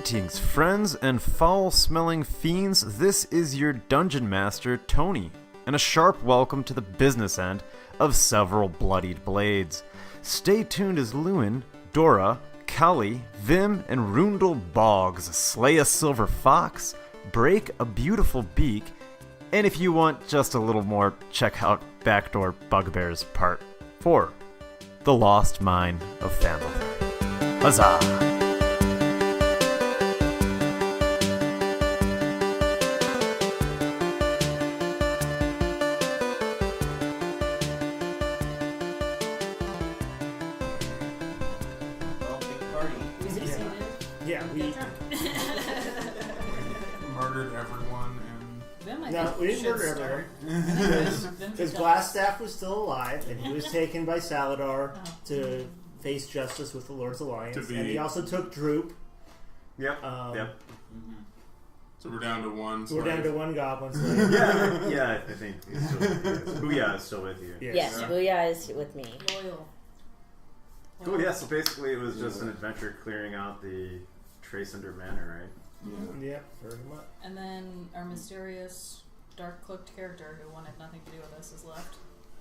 Greetings, friends and foul-smelling fiends. This is your Dungeon Master, Tony, and a sharp welcome to the business end of several bloodied blades. Stay tuned as Lewin, Dora, Callie, Vim, and Rundle Boggs slay a silver fox, break a beautiful beak, and if you want just a little more, check out Backdoor Bugbears Part 4, The Lost Mine of Fandle. Huzzah! Murdered everyone and... No, we didn't murder everyone. Because Glassstaff was still alive, and he was taken by Saladar to face justice with the Lord's Alliance. And he also took Droop. Yep. So we're down to one. We're down to one goblin slave. yeah, I think he's still with you. Booyah is still with you. Yes, Booyah is with me. Loyal. Cool, yeah, so basically it was just an adventure clearing out the Trace Under Manor, right? Yeah, very much. And then our mysterious, dark-cloaked character who wanted nothing to do with us is left,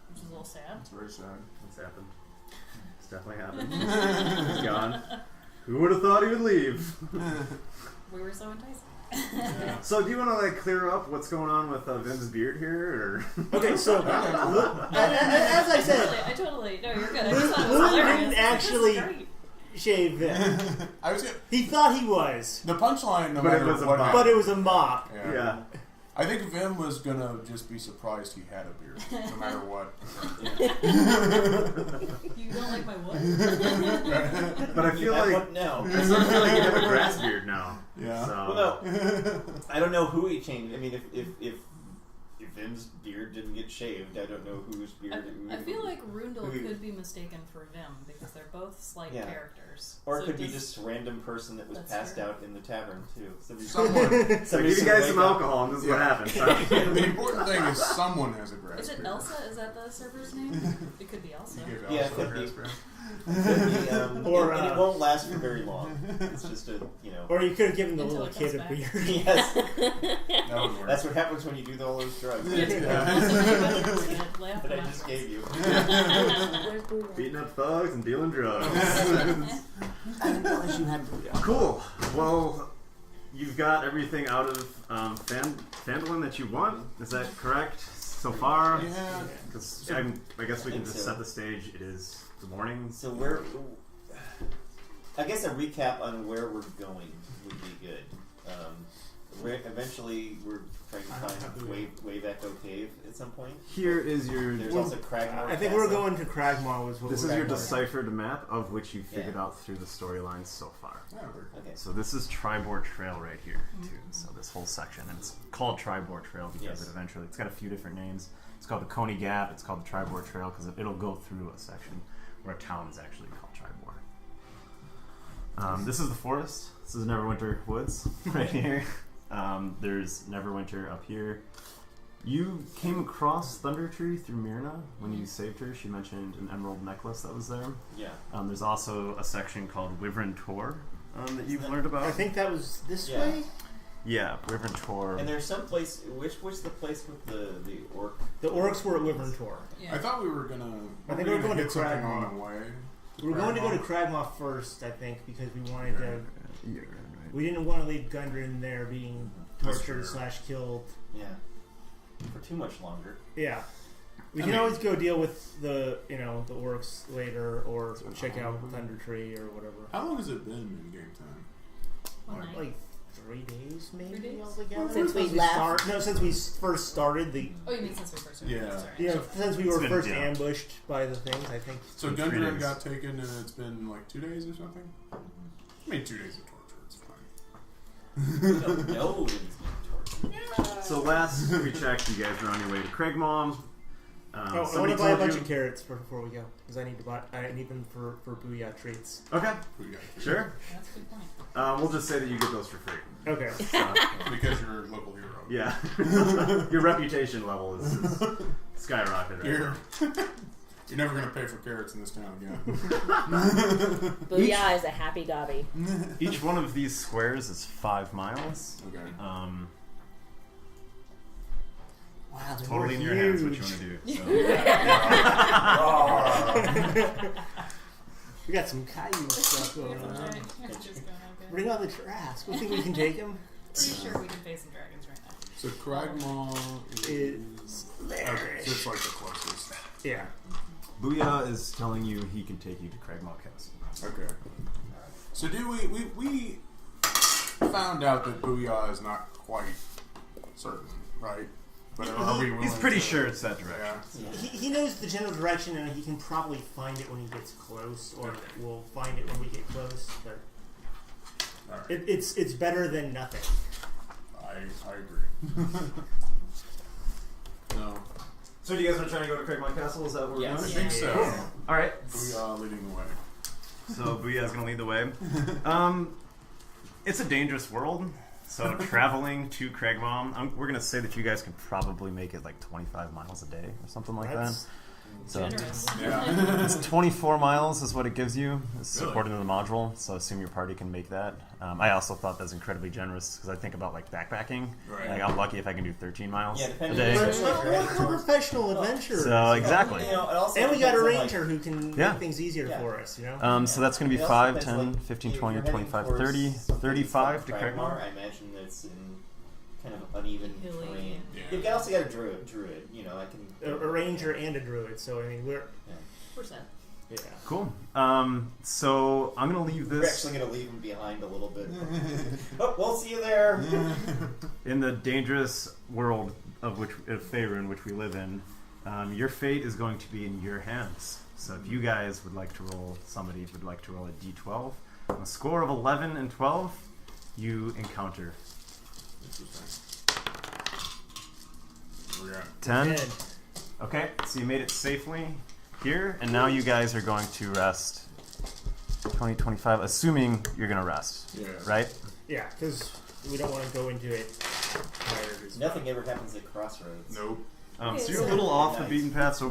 which is a little sad. It's very sad. What's happened? It's definitely happened. He's gone. Who would have thought he would leave? We were so enticing. Yeah. So do you want to clear up what's going on with Vim's beard here, or? Okay, so as I said, I totally no, you're good. I just thought it was Lewin hilarious. didn't actually shave Vim. He thought he was, The punchline, no But it matter was a what, mop. but it was a mop. Yeah. I think Vim was gonna just be surprised he had a beard, no matter what. You don't like my wood? But I feel like no. I sort of feel like you have a grass beard now. Yeah. So. Well, no. I don't know who he changed. I mean, if Vim's beard didn't get shaved, I don't know whose beard. I feel like Rundle who- could be mistaken for Vim because they're both slight Yeah. characters. Or it So could be just a random person that was That's passed true. out in the tavern too. Someone. So give you guys some alcohol, and this is what happens. The important thing is someone has a grass Is it beard. Elsa? Is that the server's name? It could be Elsa. You give Yeah, Elsa it a could be. grass beard. Or, and it won't last for very long. It's just a Or you could have given the Until little it kid comes a back. beard. yes. That would work. That's what happens when you do all those drugs Laugh that I about just it. gave you. Where's Booyah? Beating up thugs and dealing drugs. I didn't realize you had booyah. Cool. Well, you've got everything out of Fandolin that you want. Is that correct so far? Yeah. 'Cause I guess we can just set the stage. It is the morning. So I guess a recap on where we're going would be good. Eventually, we're trying to find Wave Echo Cave at some point. Here is your. There's also Cragmore. I think we're going to Cragmore. Was what This we're is your going. deciphered map of which you figured Yeah. out through the storylines so far. Yeah, very cool. Okay. So this is Tribord Trail right here, too. So this whole section, and it's called Tribord Trail because it's got a few different names. It's called the Coney Gap. It's called the Tribord Trail because it'll go through a section where a town is actually called Tribord. This is the forest. This is Neverwinter Woods right here. There's Neverwinter up here. You came across Thundertree through Myrna when you saved her. She mentioned an emerald necklace that was there. Yeah. There's also a section called Wyvern Tor that you've learned about. I think that was this Yeah. way. Yeah, Wyvern Tor. And there's some place. Which the place with the orc? The orcs were at Wyvern Tor. Yeah. I thought we were gonna. I think we were going to hit something Cragmore. on the way. We were going to go to Cragmore first, I think, because we wanted to. Yeah, right. We didn't want to leave Gundren there being That's tortured true. / killed. Yeah. For too much longer. Yeah. We I can mean- always go deal with the the orcs later, or check out Thundertree or whatever. How long has it been in game time? One night. Like 3 days, maybe 3 days? altogether. Since we left. Since we first started the. Oh, you mean since we first started? Yeah. Sorry. Yeah, since we It's were been first down. ambushed by the things, I think. So been 3 Gundren days. got taken and it's been like 2 days or something? I mean, 2 days of torture, it's fine. We don't know that he's being tortured. So last we checked, you guys were on your way to Craigmom. I want Somebody to buy a told bunch you. of carrots before we go, because I need them for Booyah treats. Okay, We got it. sure. That's a good point. We'll just say that you get those for free. Okay. Because you're a local hero. Yeah. Your reputation level is skyrocketed right Here. now. You're never gonna pay for carrots in this town again. Booyah is a happy gobby. Each one of these squares is 5 miles. Okay. Wow, they're Totally in more your hands what you huge. want to do. So. We got some Caillou stuff going on. Alright, just going okay. Bring on the Trask. We think we can take him. Pretty sure we can face some dragons right now. So Cragmaw Is okay. there. So it's like the closest. Yeah. Booyah is telling you he can take you to Cragmaw Castle. Okay. So do we found out that Booyah is not quite certain, right? But are we willing He's pretty to- sure it's that direction. Yeah. He knows the general direction, and he can probably find it when he gets close, or we'll find it when we get close. But All right. it's better than nothing. I agree. No. So do you guys are trying to go to Cragmaw Castle? Is that what we're Yes. I doing? think so. All right. Booyah leading the way. So Booyah's gonna lead the way. It's a dangerous world. So traveling to Cragmaw, we're gonna say that you guys can probably make it like 25 miles a day or something like That's- that. So Generous. Yeah. it's 24 miles is what it gives you, Really? according to the module. So assume your party can make that. I also thought that was incredibly generous because I think about like backpacking. Right. Like I'm lucky if I can do 13 miles Yeah, a depending day. on But we're professional adventurers. So exactly. You know, it also And we got a depends on, ranger who can Yeah. make things easier Yeah. for us, you know? So that's going to be It also 5, depends, 10, like, 15, if 20, you're heading 25, towards 30, something 35 to like Cragmaw. I imagine that's in kind of uneven Hilly. terrain. Yeah. You've also got a druid. You know, I can. A ranger and a druid, so I mean, we're. Percent. Yeah. Cool. So I'm going to leave We're this actually going to leave him behind a little bit. Oh, we'll see you there. in the dangerous world of Faerun, which we live in. Your fate is going to be in your hands. So if you guys would like to roll, somebody would like to roll a d12, on a score of 11 and 12, you encounter Interesting. We're at 10. Dead. Okay, so you made it safely here, and now you guys are going to rest 20, 25, assuming you're going to rest, yeah. right? Yeah, because we don't want to go into it tired. As Nothing ever happens at crossroads. Nope. So you're a little off the beaten path, so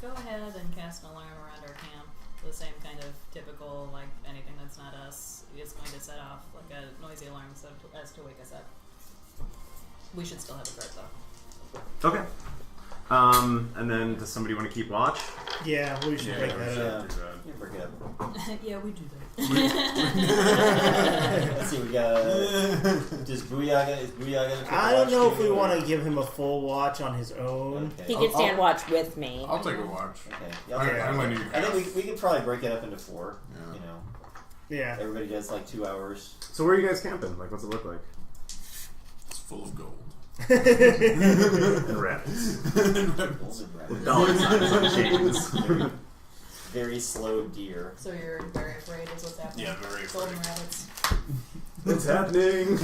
Go ahead and cast an alarm around our camp. The same kind of typical, like anything that's not us is going to set off like a noisy alarm as to wake us up. We should still have a cart though. okay. And then does somebody want to keep watch? Yeah, we should break that yeah. up. Yeah, break it up. Yeah, we do that. Let's see, we got. Is Booyah gonna take I a don't watch know if too, we or- want to give him a full watch on his own. Okay. He can stand I'll- watch with me. I'll take a watch. Okay. Yeah, I only need I half. think we could probably break it up into 4. Yeah. You know, Yeah. everybody does like 2 hours. So where are you guys camping? Like, what's it look like? It's full of gold. And rabbits. Bulls and rabbits. Dollar signs on chains. Very slow deer. So you're very afraid is what's happening. Yeah, very Golden afraid. rabbits. It's happening.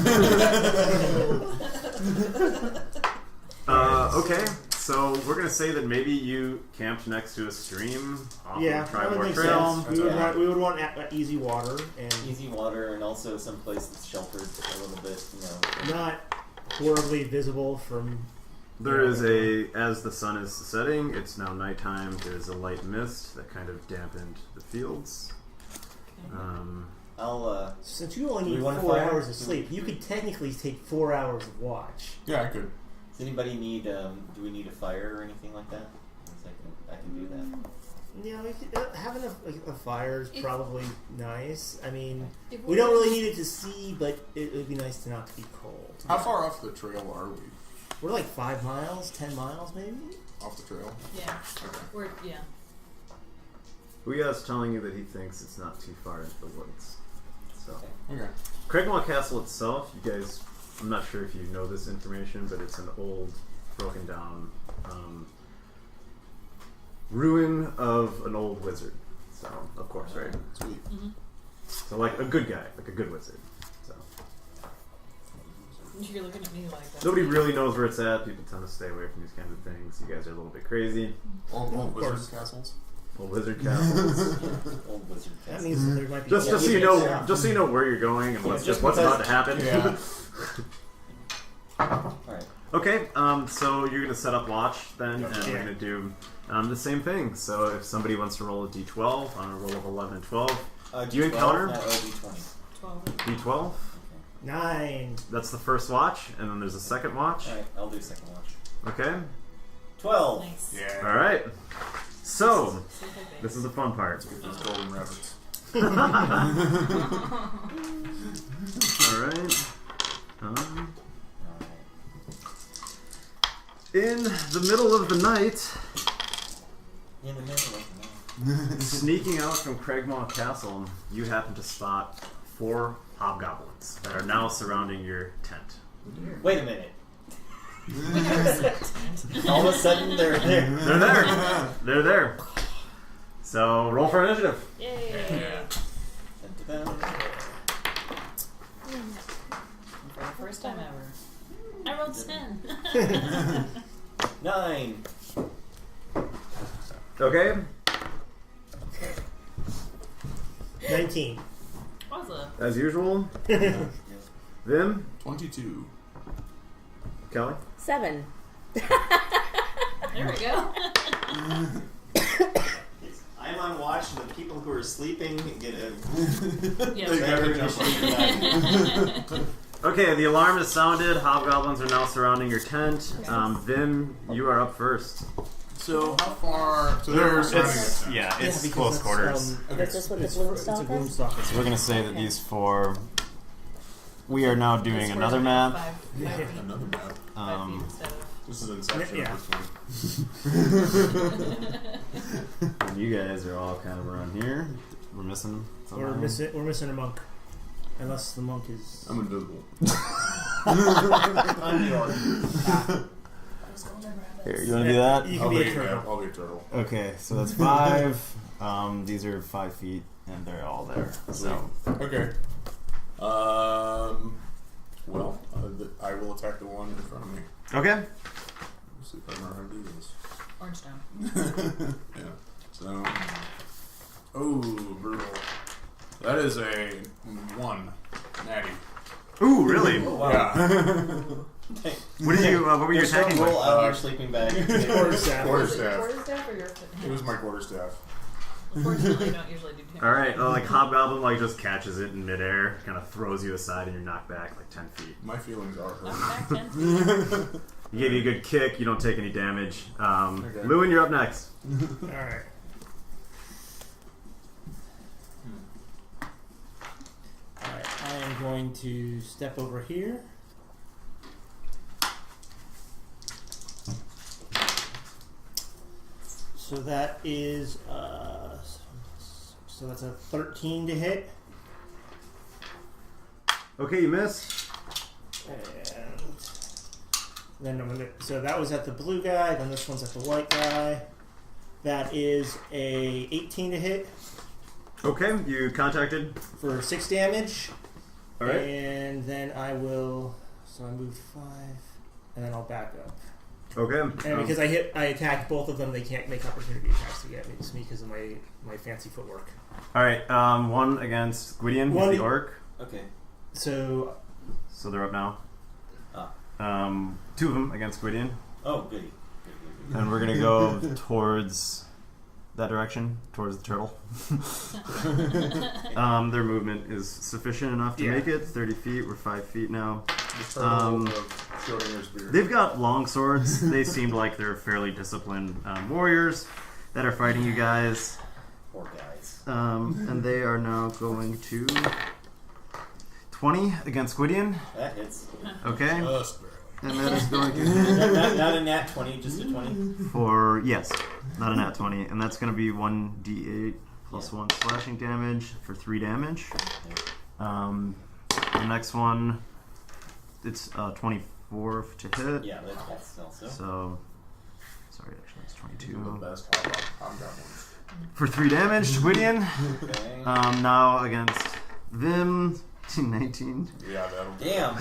Okay, so we're gonna say that maybe you camped next to a stream off Yeah, of that would Tribor make Trail. sense. We would Yeah. want, easy water and Easy water and also some place that's sheltered a little bit, you know. not horribly visible from. There is as the sun is setting, it's now nighttime. There's a light mist that kind of dampened the fields. I'll Since you only Do we need want a 4 fire? hours of sleep, you could technically take 4 hours of watch. Yeah, I could. does anybody need do we need a fire or anything like that? 'Cause I can do that. Yeah, we could, having a fire is If- probably nice. I mean, If we don't really need it to see, but it would be nice to not to be cold. How far off the trail are we? We're like 5 miles, 10 miles maybe? Off the trail? Yeah. Okay. We're yeah. Booyah's telling you that he thinks it's not too far into the woods. So, Okay. Cragmaw Castle itself, you guys, I'm not sure if you know this information, but it's an old, broken down ruin of an old wizard. So, of course, right? Sweet. So, like a good guy, like a good wizard. So, You're looking at me like that. nobody really knows where it's at. People tend to stay away from these kinds of things. You guys are a little bit crazy. Old Of wizard course. castles? Old wizard castles. Old wizard That castle. means there might be just so you know, where you're going and Yeah, what's just about to happen. Yeah. Alright. Okay, so you're going to set up watch then, and we're going to do the same thing. So if somebody wants to roll a d12 on a roll of 11 and 12, do you encounter? D20. 12. D12? 9. That's the first watch, and then there's a second watch. Alright, I'll do second watch. Okay. 12. Nice. Yeah. Alright. So, Super big. this is the fun part. Get those golden rabbits. Alright. In the middle of the night, In the middle of the night. sneaking out from Craigmont Castle, you happen to spot 4 hobgoblins that are now surrounding your tent. Wait a minute. All of a sudden, they're there. They're there. They're there. So roll for initiative. Yay! Dun, dun, dun. For the first time ever. I rolled 10. 9. Okay. 19. Awesome. As usual. Vim, 22. Kelly. 7. There we go. I'm on watch, and the people who are sleeping get a Yeah. recognition. Okay, the alarm is sounded. Hobgoblins are now surrounding your tent. Vim, you are up first. So how far? So they're surrounding us. Yeah, it's because close that's, quarters. Is this what the It's bloom a stalk gloom is? stalker. So we're gonna say that these 4. We are now doing This another was map. 5 feet. Another map. 5 feet instead of. This is Inception Yeah. at this point. And you guys are all kind of around here. We're missing. We're missing a monk. Unless the monk is. I'm invisible. I'm York. Here, you want to do that? You can be a turtle. I'll be a turtle. Okay, so that's 5. These are 5 feet, and they're all there. So Okay. Well, I will attack the one in front of me. okay. Let's see if I remember how to do this. Orange down. Yeah. So. Oh, brutal. That is a 1. Natty. Ooh, really? Oh, wow. Yeah. What did you? What were you attacking Roll with? out of your sleeping bag. Quarterstaff. Quarterstaff. Quarterstaff or your It was my quarterstaff. Unfortunately, I don't usually do too All right, like Hobgoblin, like just catches it in midair, kind of throws you aside, and you're knocked back like 10 feet. My feelings are hurt. Knock back 10 feet. He gave you a good kick. You don't take any damage. Okay. Lewin, you're up next. Alright. Alright, I am going to step over here. So that is, so that's a 13 to hit. Okay, you miss. And then I'm gonna, so that was at the blue guy, then this one's at the white guy. That is a 18 to hit Okay, you contacted. for 6 damage. All right. And then I will, so I moved 5, and then I'll back up. Okay. And because I attacked both of them, they can't make opportunity attacks to get me. It's me because of my fancy footwork. All right. One against Gwydion, who's One- the orc. Okay. So So they're up now. Ah. 2 of them against Gwydion, Oh, goody. Good. and we're gonna go towards that direction, towards the turtle. Their movement is sufficient enough to Yeah. make it 30 feet. We're 5 feet now. The turtle of Schrodinger's beard. They've got long swords. They seemed like they're fairly disciplined warriors that are fighting you guys. Poor guys. And they are now going to 20 against Gwydion. That hits. Okay. Just barely. And that is going to Not a nat 20, just a 20. for, yes, not a nat 20. And that's going to be 1d8 plus 1 slashing damage for 3 damage. The next one, it's 24 to hit. Yeah, that's also. So, sorry, actually, it's These are the 22. best hobgoblins. For 3 damage to Gwydion. Okay. Now against Vim, 19. Yeah, that'll. Damn.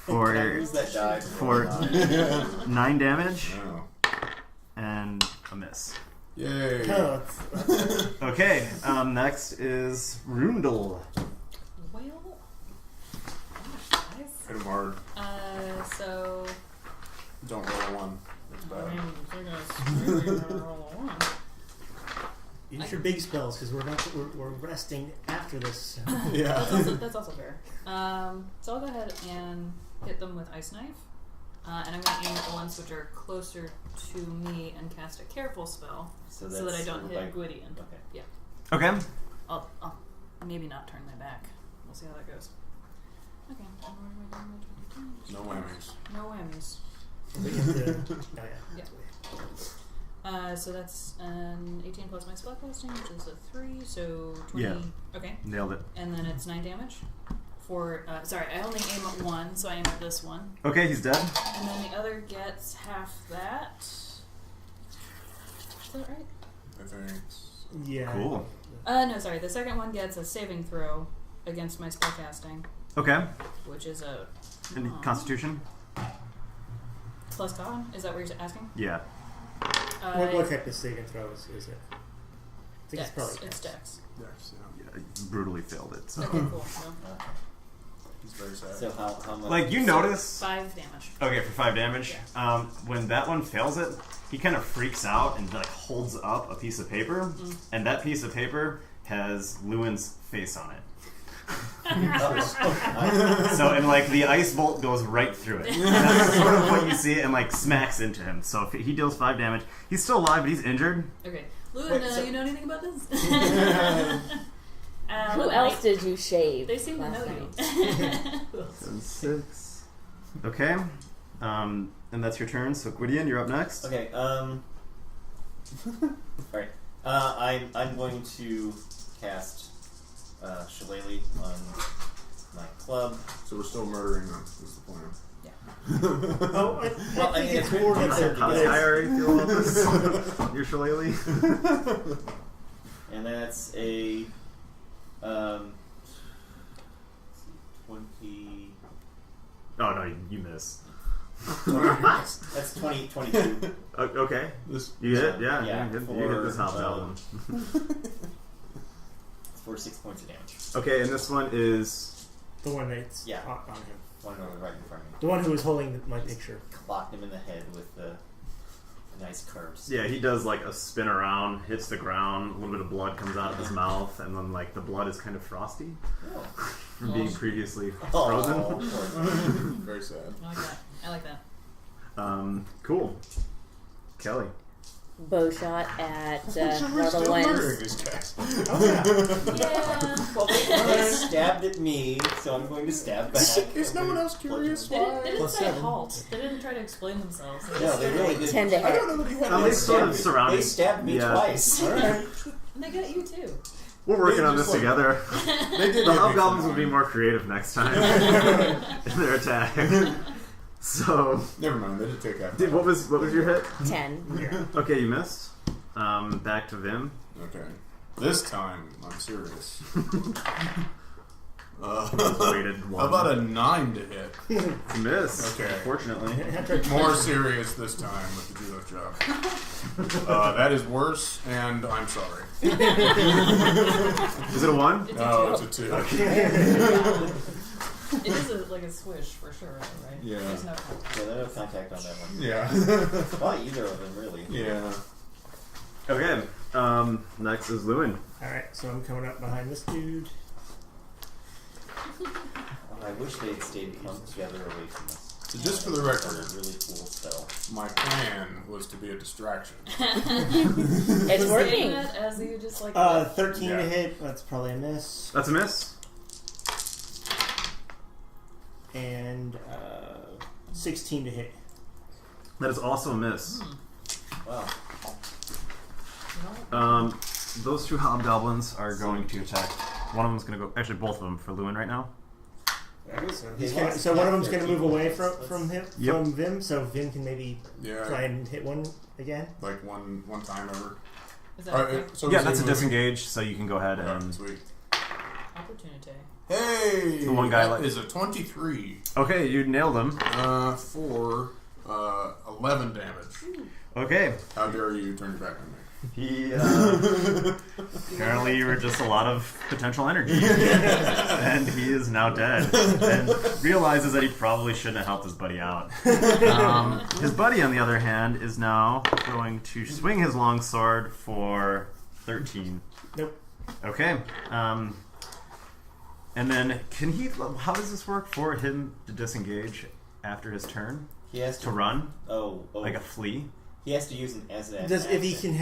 For, Can I use that die? for 9 damage Oh. and a miss. Yay. oh, that's Okay, next is Rundle. Well, gosh, guys. Hit him hard. So. Don't roll a 1. That's I bad. mean, they're gonna roll a 1. Use your big spells because we're resting after this. Yeah. That's also fair. So I'll go ahead and hit them with Ice Knife. And I'm going to aim at the ones which are closer to me and cast a careful spell so that I don't hit Gwydion. Okay. Yeah. Okay. I'll maybe not turn my back. We'll see how that goes. Okay. No whammies. No whammies. But you have to, Yeah. So that's an 18 plus my spellcasting, which is a 3, so 20. Yeah. Okay. Nailed it. And then it's 9 damage. For sorry, I only aim at one, so I aim at this one. Okay, he's dead. And then the other gets half that. Is that right? I think. Yeah. Cool. No, sorry. The second one gets a saving throw against my spellcasting, Okay. which is a Any Constitution? plus con. Is that what you're asking? Yeah. What type of saving throw is it? I think Dex. it's probably It's Dex. Yes, yeah. Yeah, you brutally failed it. So. Okay, cool. No. He's very sad. So how much? Like, you notice... 5 damage. Okay, for 5 damage. Yeah. When that one fails it, he kind of freaks out and like holds up a piece of paper, and that piece of paper has Lewin's face on it. So, and like the ice bolt goes right through it. And that's sort of what you see, and like smacks into him. So if he deals 5 damage, he's still alive, but he's injured. Okay. Lewin, Wait, so- you know anything about this? Who else did you shave? They seem to last know night? you. 6. Okay. And that's your turn. So Gwydion, you're up next. Okay. Alright. I'm going to cast Shillelagh on my club. So we're still murdering them, is the plan. Oh, I Well, I think mean, it's it more could- than How does I already feel about this? Your shillelagh? And that's a 20. Oh no, you miss. That's 22. Okay. This, You hit it? Yeah, Yeah, you hit for, this hobgoblin. For 6 points of damage. Okay, and this one is... the one that's Yeah. on him. One over right in front of me. The one who was holding my picture. Clocked him in the head with the nice curves. Yeah, he does like a spin around, hits the ground, a little bit of blood comes out of his mouth, and then like the blood is kind of frosty Oh. from being previously Oh, frozen. poor thing. very sad. I like that. I like that. Cool. Kelly. Bow shot at We're Mortal still murdering Ones. these guys. Yeah. Well, they stabbed at me, so I'm going to stab back. Is no one else curious They didn't Plus say 7. halt. They didn't try to explain themselves. No, they really did. 10 to I hit. don't know that he had Oh, any they sort of They surrounded. stabbed me Yeah. twice. Alright. And they got you too. We're working They on this just, like- together. They did The hit me hobgoblins from will be behind. more creative next time in their attack. So, Never mind, they did take after. what was your hit? 10. Yeah. Okay, you missed. Back to Vim. Okay. This time, I'm serious. Weighted How one. about a 9 to hit? Miss. Okay. Unfortunately. More serious this time with the judo job. That is worse, and I'm sorry. Is it a 1? It's No, a it's two. a 2. It is like a swish for sure, right? Yeah. There's no contact. Yeah, there's no contact on that one. Yeah. Probably either of them, really. Yeah. Okay. Next is Lewin. Alright, so I'm coming up behind this dude. I wish they had stayed clumped together away from us. So just for the That's record, a really cool spell. my plan was to be a distraction. It's Saying working. that as you just like 13 Yeah. to hit. That's probably a miss. That's a miss. And 16 to hit. That is also a miss. Wow. Those two hobgoblins are going to attack. One of them's going to go. Actually, both of them for Lewin right now. So one of them's going to move away from him, Yep. from Vim, so Vim can maybe Yeah. try and hit one again. Like one time ever. Is that Alright, okay? so Yeah, is that's he a moving? disengage, so you can go ahead Okay, and. sweet. Opportunity. Hey! The one guy that like- is a 23 Okay, you nailed him. for 11 damage. Okay. How dare you turn your back on me? He apparently you were just a lot of potential energy, and he is now dead. And realizes that he probably shouldn't have helped his buddy out. His buddy, on the other hand, is now going to swing his longsword for 13. Nope. Okay. And then can he? How does this work for him to disengage after his turn? He has To run Oh. like a flea. He has to use it as an Does action. if he can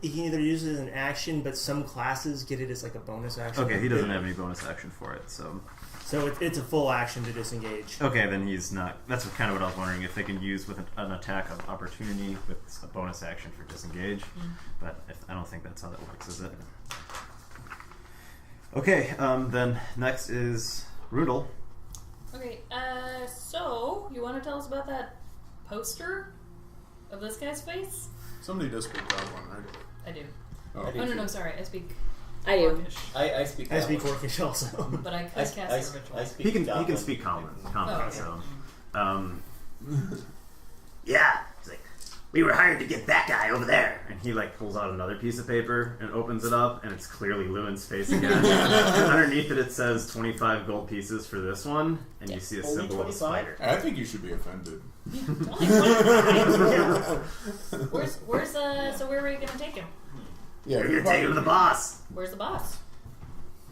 either use it as an action, but some classes get it as like a bonus action. Okay, he doesn't have any bonus action for it, so. So it's a full action to disengage. Okay, then he's not. That's kind of what I was wondering, if they can use with an attack of opportunity with a bonus action for disengage. But I don't think that's how that works, is it? Okay, then next is Rudel. Okay, so you want to tell us about that poster of this guy's face? Somebody does speak that one, right? I do. Oh, I do. Oh, no, sorry. I speak I do. Orcish, I speak. I speak Orcish. Orcish also. but I could cast a ritual. I speak. He can Goblin. speak common, Oh, okay. so. Yeah. He's like, we were hired to get that guy over there. And he like pulls out another piece of paper and opens it up, and it's clearly Lewin's face again. Underneath it says 25 gold pieces for this one, and you see a Only symbol of a 25? spider. I think you should be offended. Where's so where are we gonna take him? Yeah, We're gonna take him to the boss. Where's the boss?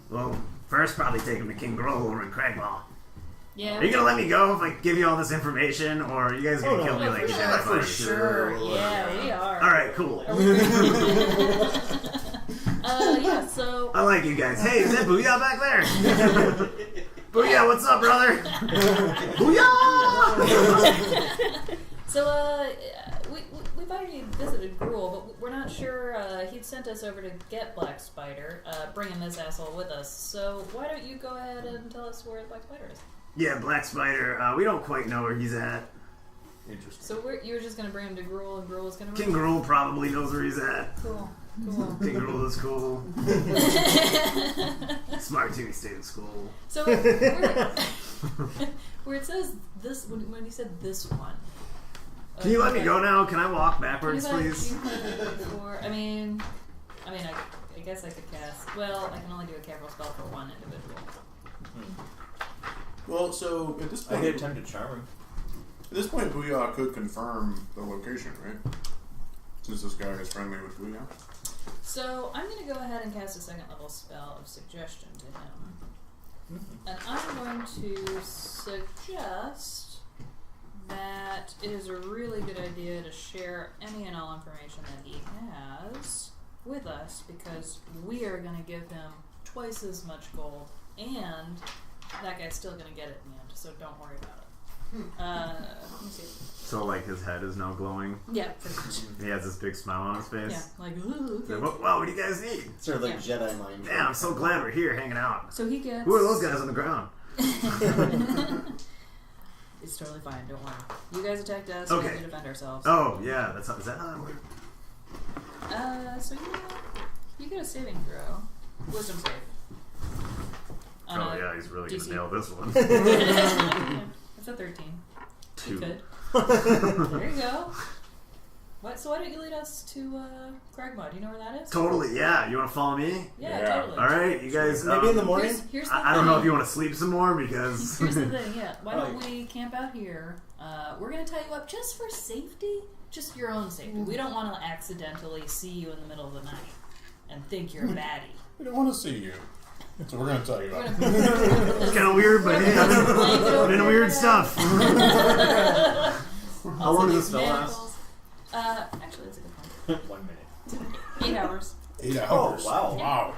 Well, first probably take him to King Grohl over in Cragmaw. Yeah. Are you gonna let me go if I give you all this information, or are you guys gonna Oh, no. kill me Oh, like for you did sure, my for buddy? sure. Yeah, we are. Alright, cool. Yeah, so I like you guys. Hey, is that Booyah back there? Booyah, what's up, brother? Booyah! we've already visited Gruul, but we're not sure. He'd sent us over to get Black Spider, bringing this asshole with us. So why don't you go ahead and tell us where the Black Spider is? Yeah, Black Spider. We don't quite know where he's at. Interesting. So you were just gonna bring him to Gruul, and Gruul is gonna King Grohl probably knows where he's at. Cool. King Grohl is cool. Smart too, he stayed in school. So where it says this, when you said this one. Can you let me go now? Can I walk backwards, Can you please? I guess I could cast. Well, I can only do a careful spell for one individual. Well, so at this I point, could attempt to charm him. at this point, Booyah could confirm the location, right? Since this guy is friendly with Booyah. So I'm going to go ahead and cast a second level spell of suggestion to him, and I'm going to suggest that it is a really good idea to share any and all information that he has with us, because we are going to give him twice as much gold, and that guy's still going to get it in the end, so don't worry about it. Let me see. So like his head is now glowing. Yeah, pretty much. He has this big smile on his face. Yeah, like, ooh, He's okay. like, wow, what do you guys need? Sort of like Yeah. Jedi mind. Damn, I'm so glad we're here hanging out. So he gets... Who are those guys on the ground? It's totally fine, don't worry. You guys attacked us, Okay. we have to defend ourselves. Oh, yeah, is that how that works? So you get a saving throw. Wisdom save. Oh yeah, he's really DC. gonna nail this one. It's a 13. You 2. could. There you go. So why don't you lead us to Cragmaw? Do you know where that is? Totally, yeah. You want to follow me? Yeah, Yeah. totally. All right, you guys. Maybe in the morning. Here's the I don't know if thing. you want to sleep some more because. Here's the thing, yeah. Why don't Right. we camp out here? We're going to tie you up just for safety. Just your own safety. We don't want to accidentally see you in the middle of the night and think you're a baddie. We don't want to see you, so we're going to tell you We're about gonna it. It's kind of weird, but hey, I've been weird stuff. How long does this spell last? Actually, that's a good point. 1 minute. 8 hours. 8 hours. wow. Wow.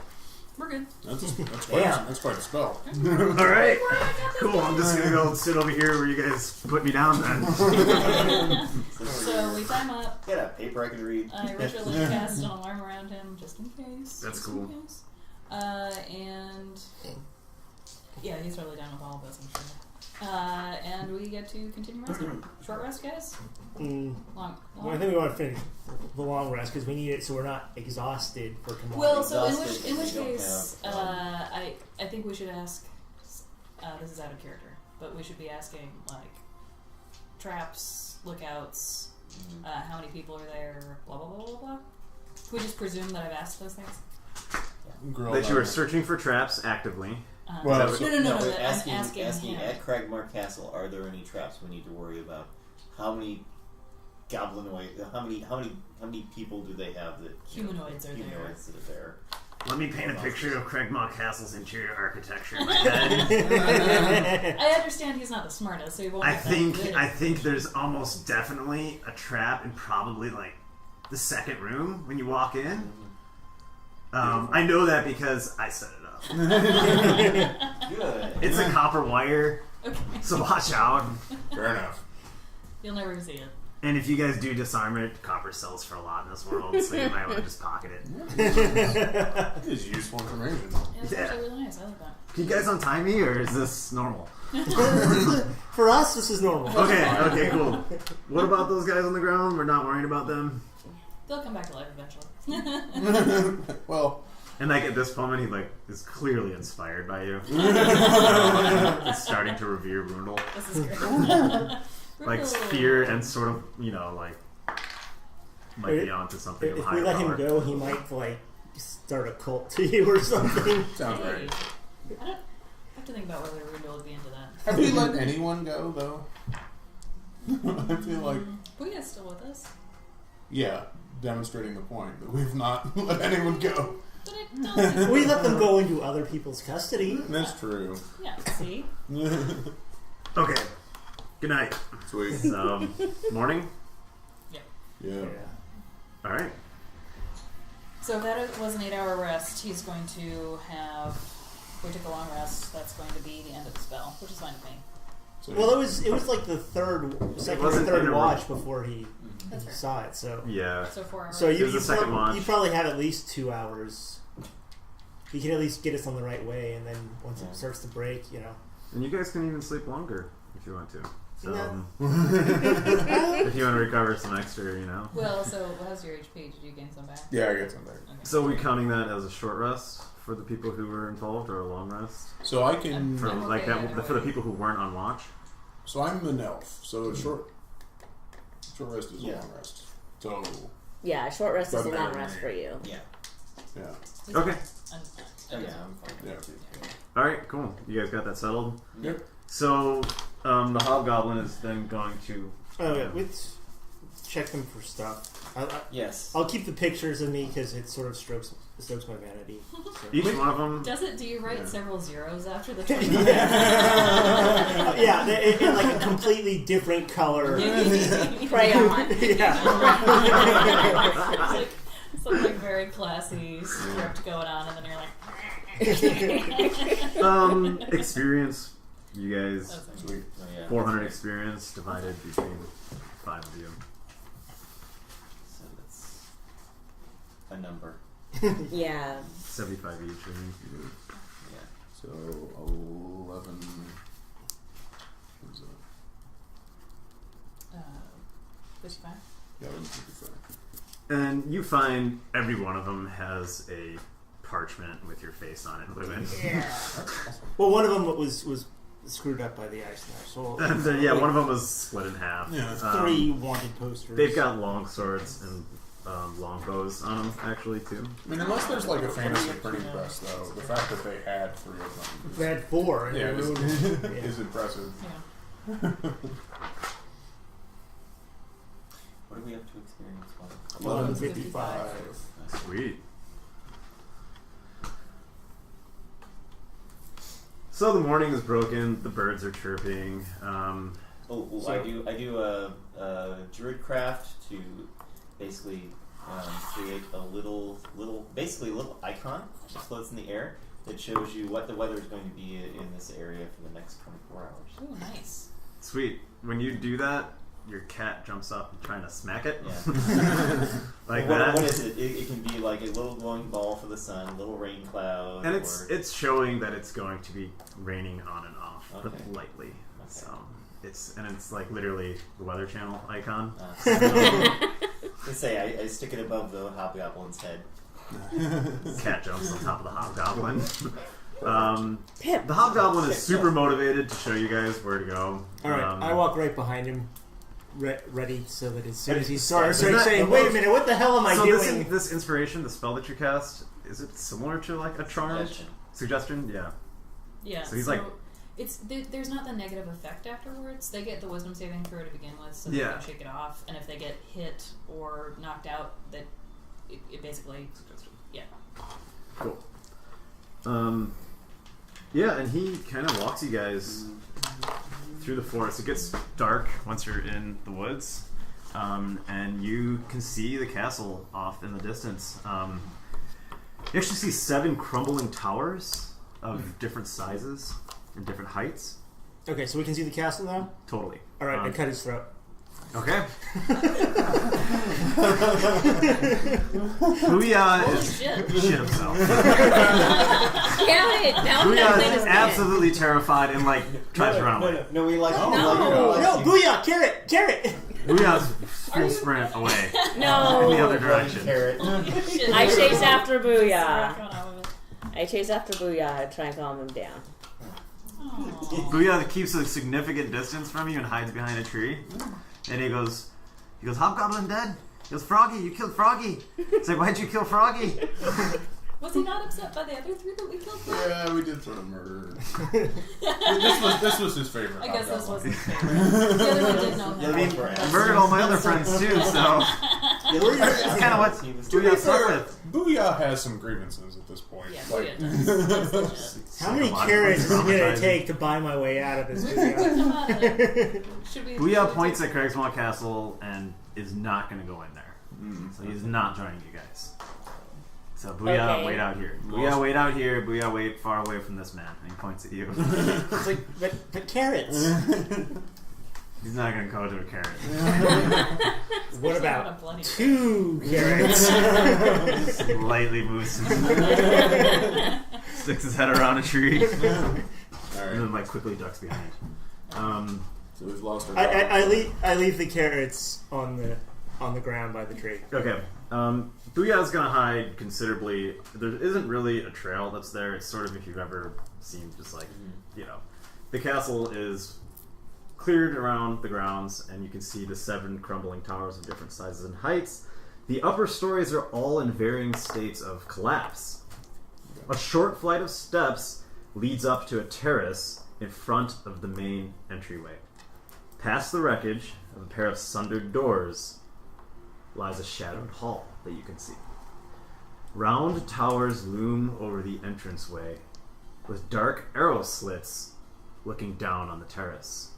We're good. That's quite, Damn. that's quite a spell. All right, cool. I'm just gonna go sit over here where you guys put me down then. So we tie him up. Get a paper I can read. I ritually cast an alarm around him just in case. That's just cool. In case. And yeah, he's totally down with all of us, I'm sure. And we get to continue resting. Short rest, guys? Long. Well, I think we want to finish the long rest because we need it so we're not exhausted for tomorrow. Well, so Exhausted in which if you don't case, have, I think we should ask. This is out of character, but we should be asking like traps, lookouts, how many people are there, blah blah blah blah blah. we just presume that I've asked those things? Grill That you were them. searching for traps actively. Well, No, so- I'm asking asking him. at Cragmar Castle, are there any traps we need to worry about? How many goblinoid? How many people do they have that Humanoids are there. humanoids that are there? Let me paint a picture of Cragmaw Castle's interior architecture in my head. I understand he's not the smartest, so he won't. I get that think good. I think there's almost definitely a trap in probably like the second room when you walk in. I know that because I set it up. Good. It's a copper wire, Okay. so watch out. Fair enough. You'll never see it. And if you guys do disarm it, copper sells for a lot in this world, so you might want to just pocket it. It is useful information. Yeah, it's Yeah. actually really nice. I like that. Can you guys untie me, or is this normal? For us, this is normal. Okay, cool. What about those guys on the ground? We're not worried about them. They'll come back to life eventually. Well, And like at this moment, he like is clearly inspired by you. He's starting to revere Rundle. This is great. Like fear and sort of, like might be onto something of If higher we let him power. go, he might like start a cult to you or something. sounds Hey. right. I don't have to think about whether Rundo would be into that. Have we let anyone go though? I feel like, Booyah's still with us. yeah, demonstrating the point that we've not let anyone go. But I don't think We let them go into other people's custody. That's true. Yeah, see? Okay. Good night. Sweet. So, morning. Yeah. All right. So if that was an 8-hour rest, he's going to have... If we took a long rest, that's going to be the end of the spell, which is fine with me. So, Well, it was like the second or wasn't third in a watch row. before he That's fair. saw it. So Yeah. So 4 hours. so It was the second watch. you probably have at least 2 hours. You can at least get us on the right way, and then once it starts to break, And you guys can even sleep longer if you want to. So, No. if you want to recover some extra, Well, so how's your HP? Did you gain some back? yeah, I get some there. Okay. So, are we counting that as a short rest for the people who were involved, or a long rest? So I can. For I'm like okay that, either for the way. people who weren't on watch. So I'm an elf. So short rest is a Yeah. long rest. So Yeah, a short rest is a Doesn't long matter to rest me. for you. Yeah. yeah. Okay. Oh, yeah, I'm fine. Yeah. All right. Cool. You guys got that settled. Yep. So, the hobgoblin is then going to. let's check them for stuff. Yes. I'll keep the pictures of me because it sort of stokes my vanity. So. Each one of them. Do you write Yeah. several zeros after the Yeah, in like a completely different color. Crayon. It's like something very classy script going on, and then you're like, Experience. You guys. that's okay. Sweet. Oh, yeah. 400 experience divided between 5 of you. So that's a number. Yeah. 75 each, I think. Yeah. So 11. What is that? 55. Yeah, 1155. And you find every one of them has a parchment with your face on it, Lewin. Well, one of them was screwed up by the ice knife. So Yeah, one of them was split in half. Yeah. 3 wanted posters. They've got long swords and long bows on them, actually, too. I mean, unless there's like a fantasy printing press, though, the fact that they had 3 of them They had 4. yeah, It is, was- is impressive. Yeah. What are we up to experience wise? 1155. Sweet. So the morning is broken, the birds are chirping. I do a druidcraft to basically create a little icon that floats in the air that shows you what the weather is going to be in this area for the next 24 hours. Ooh, nice. Sweet. When you do that, your cat jumps up and trying to smack it. Yeah. Like what, that. What is it? It can be like a little glowing ball for the sun, a little rain cloud, And or it's showing that it's going to be raining on and off, but Okay. lightly. Okay. So it's like literally the Weather Channel icon. to say I stick it above the hobgoblin's head. Cat jumps on top of the hobgoblin. Pip. The hobgoblin is super motivated to show you guys where to go. All right, I walk right behind him, ready so that as soon as he Sorry, starts saying, "Wait a minute, what the hell am I doing?" This inspiration, the spell that you cast, is it similar to like a charm? Suggestion? Yeah. Yeah. So he's like, there's not the negative effect afterwards. They get the wisdom saving throw to begin with, so they can shake it off. And if they get hit or knocked out, that it basically suggestion. Yeah. Cool. Yeah, and he kind of walks you guys through the forest. It gets dark once you're in the woods, and you can see the castle off in the distance. You actually see 7 crumbling towers of different sizes and different heights. Okay, so we can see the castle now? Totally. All right, I cut his throat. Okay. Booyah is shit himself. Damn it! Now Booyah is absolutely terrified and like tries to run away. No, we like. No, Booyah, carrot. Booyah's full sprint away No. in the other direction. I chase after Booyah. I chase after Booyah to try and calm him down. Booyah keeps a significant distance from you and hides behind a tree. And he goes, Hobgoblin dead? He goes, Froggy, you killed Froggy. It's like, why'd you kill Froggy? Was he not upset by the other 3 that we killed? Yeah, we did sort of murder. this was his favorite. I guess this was his favorite. The other one didn't know him. I mean, I murdered all my other friends too, so it's kind of what Booyah stuck with. Booyah has some grievances at this point. Yeah, like, Booyah does. How many carrots is it going to take to buy my way out of this Booyah? Booyah points at Craigsmont Castle and is not going to go in there. So he's not joining you guys. So Booyah, wait out here. Booyah, wait out here. Booyah, wait far away from this man. And he points at you. It's like, but carrots. He's not going to go to a carrot. What about 2 carrots? Lightly moves him. Sticks his head around a tree. All right. And then like quickly ducks behind. So we've lost our. I leave the carrots on the ground by the tree. Okay. Booyah's gonna hide considerably. There isn't really a trail that's there. It's sort of, if you've ever seen, just like, the castle is cleared around the grounds, and you can see the 7 crumbling towers of different sizes and heights. The upper stories are all in varying states of collapse. A short flight of steps leads up to a terrace in front of the main entryway. Past the wreckage of a pair of sundered doors lies a shadowed hall that you can see. Round towers loom over the entranceway, with dark arrow slits looking down on the terrace.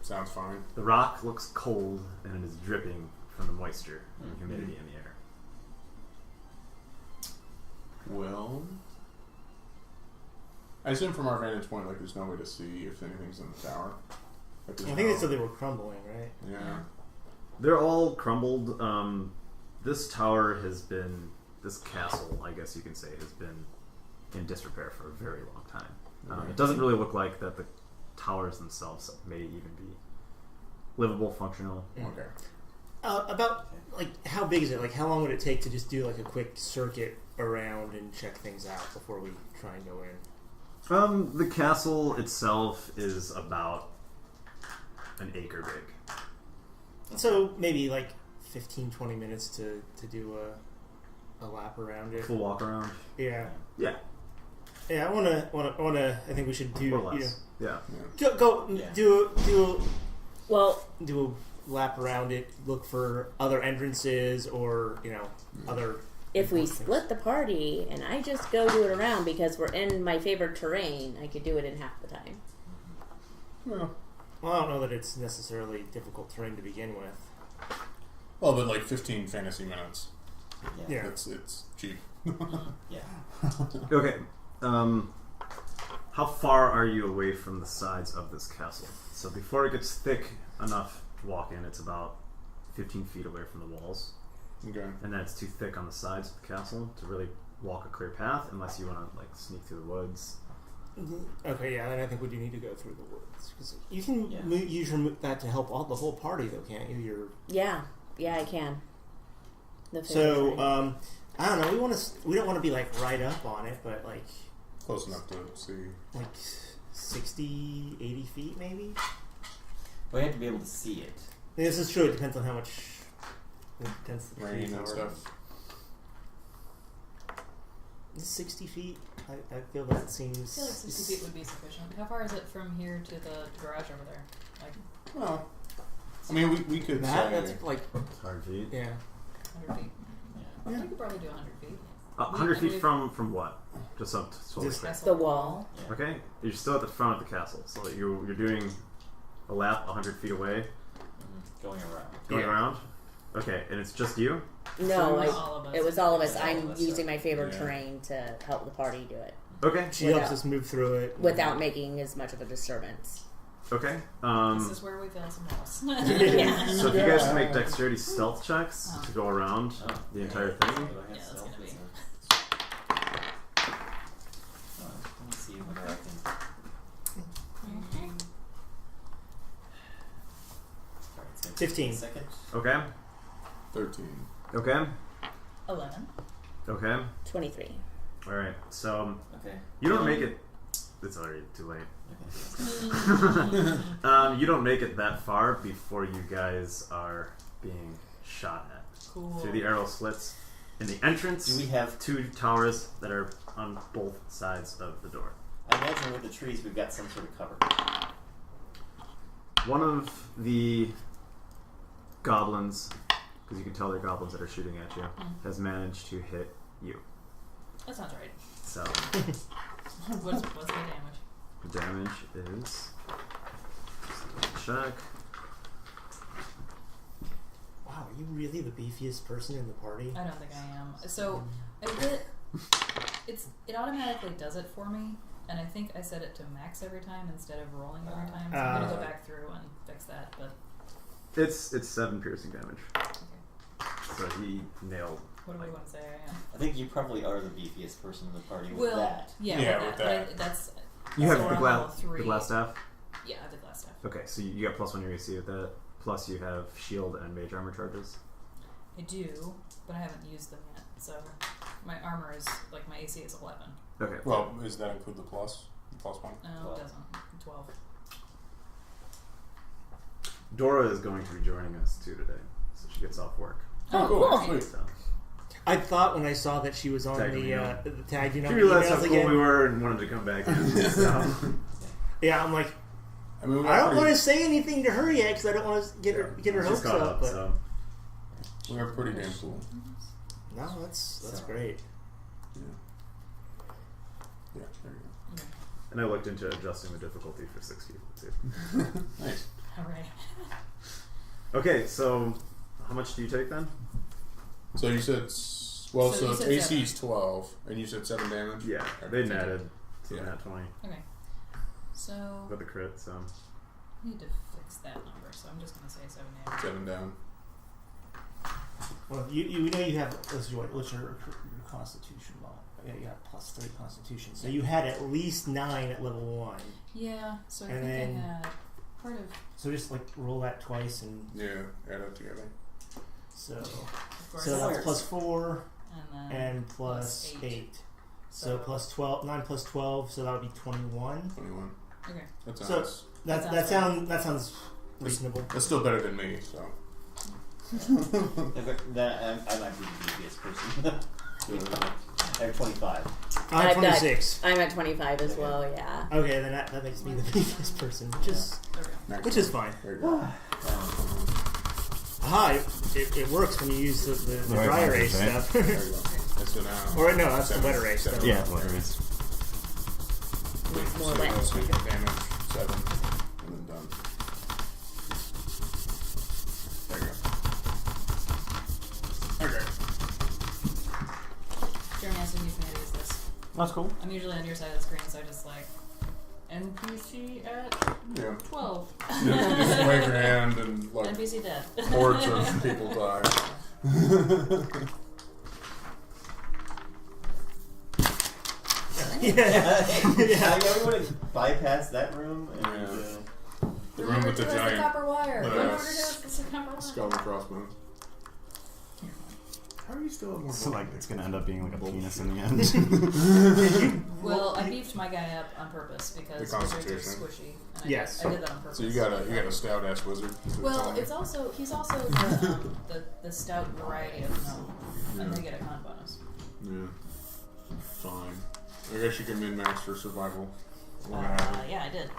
Sounds fine. The rock looks cold, and it is dripping from the moisture and humidity in the air. Well, I assume from our vantage point, like, there's no way to see if anything's in the tower. I think they said they were crumbling, right? Yeah. They're all crumbled. This tower has been, this castle, I guess you can say, has been in disrepair for a very long time. It doesn't really look like that the towers themselves may even be livable, functional. Okay. About, like, how big is it? Like, how long would it take to just do, like, a quick circuit around and check things out before we try and go in? The castle itself is about an acre big. So maybe like 15-20 minutes to do a lap around it. Full walk around. Yeah. Yeah. Yeah, I wanna. I think we should do. Or less. You know, Yeah. go do Well, a lap around it. Look for other entrances or other. if we split the party and I just go do it around because we're in my favorite terrain, I could do it in half the time. Well, I don't know that it's necessarily difficult terrain to begin with. well, but like 15 fantasy minutes. Yeah. It's cheap. Yeah. Okay. How far are you away from the sides of this castle? So before it gets thick enough to walk in, it's about 15 feet away from the walls. Okay. And then it's too thick on the sides of the castle to really walk a clear path unless you want to like sneak through the woods. Okay, yeah, then I think we do need to go through the woods because you can Yeah. use that to help the whole party, though, can't you? Yeah, I can. So I don't know. We don't want to be like right up on it, but like Close enough to see. like 60, 80 feet maybe. We have to be able to see it. this is true. It depends on how much intensity rain and stuff. 60 feet. I feel that seems. I feel like 60 feet would be sufficient. How far is it from here to the garage over there? Like, Well, I mean, we could say that's like 100 feet. yeah. 100 feet. Yeah. We could probably do 100 feet. 100 feet from what? Just up to Just the wall. Yeah. Okay, you're still at the front of the castle, so you're doing a lap 100 feet away, Going around. going Yeah. around. Okay, and it's just you. No, All of us. it was all of us. All of I'm us, using my favorite Yeah. terrain to help the party do it Okay. She helps us move through it without making as much of a disturbance. Okay. This is where we fail some walls. Yeah. So if you guys can make dexterity stealth checks to go around Oh. the entire thing. Go ahead, Yeah, that's stealth gonna is be- let me see whether I can. Sorry, it's gonna take 15. a second. Okay. 13. Okay. 11. Okay. 23. All right. So Okay. you don't make it. It's already too late. Okay. You don't make it that far before you guys are being shot at Cool. through the arrow slits in the entrance. Do we have? two towers that are on both sides of the door. I imagine with the trees we've got some sort of cover. One of the goblins, because you can tell they're goblins that are shooting at you, has managed to hit you. That sounds right. So What's the damage? the damage is. Just check. Wow, are you really the beefiest person in the party? I don't think I am. So it automatically does it for me, and I think I set it to max every time instead of rolling every time. So I'm gonna go back through and fix that. But It's 7 piercing damage. okay. So he nailed. What do we want to say I am? I think you probably are the beefiest person in the party with Well, that. yeah, with but that. that's You have so the we're on glass, level 3. the glass staff. Yeah, I have the glass staff. Okay, so you got +1 your AC with that. Plus you have shield and mage armor charges. I do, but I haven't used them yet. So my armor is like my AC is 11. Okay. Well, does that include the plus? Plus 1? No, 12. it doesn't. 12. Dora is going to be joining us too today, so she gets off work. Oh, cool. Sweet. So I thought when I saw that she was on Tagged me on. the tag, she realized how emails cool again. we were and wanted to come back. So. Yeah, I'm like, I mean, I don't want to say anything to her yet because I don't want to get her She's hopes caught up. up. But So. We are pretty damn cool. no, that's So. great. Yeah. Yeah, there you Okay. And I looked into adjusting the difficulty for 6 people too. go. Nice. All right. Okay, so how much do you take then? So you said, well, So you so said AC is 12, and you said 7 damage? Yeah, they netted to Yeah. that 20 Okay. So with the crit. So I need to fix that number. So I'm just gonna say 7 damage. 7 down. Well, you know you have what's your Constitution law? Yeah, you got +3 Constitution, so you had at least 9 at level 1. Yeah. So I And think then- I had part of. So just like roll that twice, and Yeah, add it together. so Of course, so that's +4 and then and plus plus 8. So plus 12, 9 plus 12, so that would be 21. 21. Okay. That So- sounds... That sounds reasonable. That's still better than me, so... I might be the beefiest person. I have 25. I'm I've 26. I'm at 25 as well, yeah. Okay, then that makes me the biggest person, which is There we go. Next which is fine. There you go. Aha, it works when you use the Right, dry right, erase right. stuff. There you go. That's so now... Or no, that's the 7, wet erase. 7. yeah, what it is. More So wet. let's make it damage 7, and then done. There you go. Okay. Jeremy asked me if I use this. That's cool. I'm usually on your side of the screen, so I just like NPC at Yeah. 12. Just wave your hand and like NPC dead. hordes of people die. Yeah. Yeah, we would have bypassed that room and The room with the Remember to us giant copper wire. with a Remember to us the copper wire. skull and crossbones. How are you still more? So like it's gonna end up being like a penis in the end. Well, I beefed my guy up on purpose because The wizards are Constitution. squishy. And Yes. I did that on purpose. So you got a stout ass wizard. Well, he's also the stout variety of gnome, and they get a con bonus. Yeah. Fine. I guess you can min-max for survival. Yeah, I did.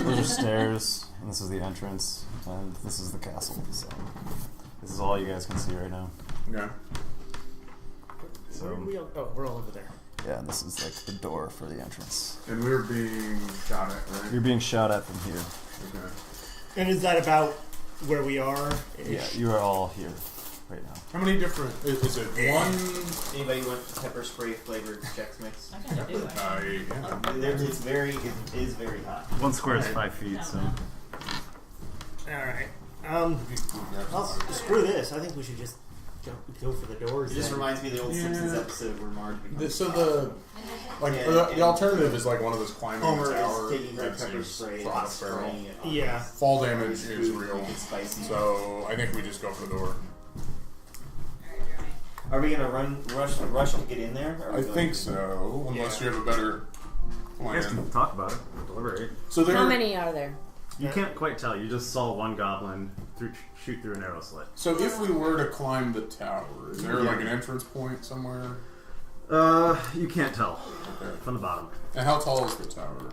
Those are stairs, and this is the entrance, and this is the castle. So this is all you guys can see right now. Yeah. So we're all over there. Yeah, and this is like the door for the entrance. And we're being shot at, right? You're being shot at from here. Okay. And is that about where we are? Yeah, you are all here right now. How many different? Is it one? Anybody want pepper spray flavored Chex Mix? I kind of do. Actually. It is very hot. 1 square is 5 feet, No, so. no. All right. Screw this. I think we should just go for the doors. It just then. reminds me of the old Simpsons episode where Marge becomes The alternative is like one of those climbing Homer tower. is taking her that pepper seems spray fraught and with peril. spraying it on Yeah. Fall damage his is food to real. make it spicy. So I think we just go for the door. Are we gonna rush to get in there? Or are we I going think to- so, unless you have a better You guys plan. can talk about it, deliberate. So there. How many are there? You can't quite tell. You just saw one goblin shoot through an arrow slit. So if we were to climb the tower, is there like an entrance point somewhere? You can't tell Okay. from the bottom. And how tall is the tower?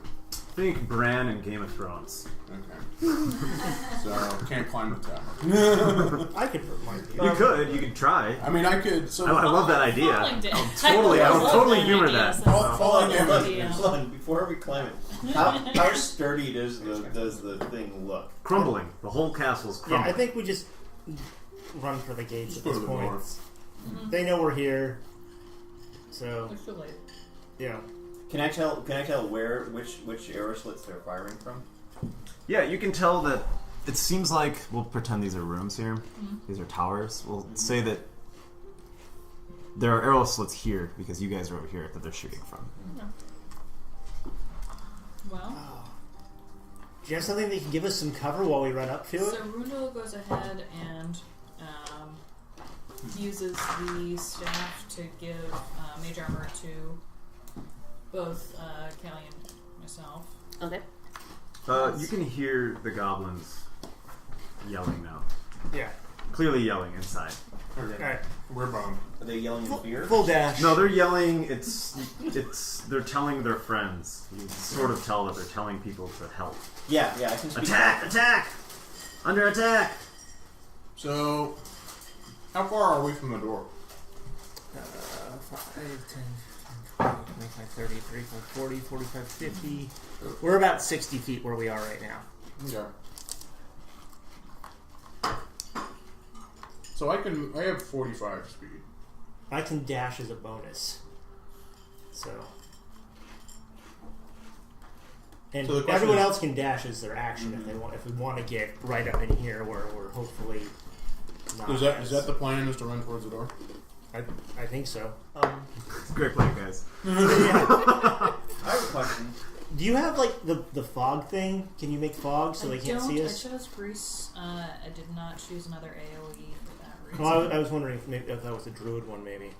Think Bran and Game of Thrones. Okay. So can't climb the tower. I could remind you. You could try. I mean, I could. So I love that idea. Falling down. I will totally humor idea that. sounds Falling like a damage. good idea. Hold on, before we climb it, how sturdy does the thing look? Crumbling. The whole castle's Yeah, crumbling. I think we just run for the gates Just at go this to the point. door. They know we're here, so It's too late. yeah. Can I tell which arrow slits they're firing from? Yeah, you can tell that it seems like, we'll pretend these are rooms here. These are towers. We'll say that there are arrow slits here because you guys are over here that they're shooting from. Well, Do you have something that can give us some cover while we run up to so it? Rundle goes ahead and uses the staff to give mage armor to both Callie and myself. Okay. You can hear the goblins yelling now. Yeah. Clearly yelling inside. Okay. Alright. We're bummed. Are they yelling in fear? Full dash. No, they're yelling. They're telling their friends. You can sort of tell that they're telling people to help. Yeah, I can speak. Attack! Attack! Under attack! So, how far are we from the door? 5, 10, 20, 25, 30, 35, 40, 45, 50. We're about 60 feet where we are right now. Okay. So I have 45 speed. I can dash as a bonus. So. And So the question everyone is- else can dash as their action if they want. If we want to get right up in here where we're hopefully not. Is that the plan? Is to run towards the door? I think so. Great play, guys. I have a question. Do you have like the fog thing? Can you make fog so they can't see us? I chose Grease. I did not choose another AoE for that reason. Well, I was wondering if that was a druid one, maybe.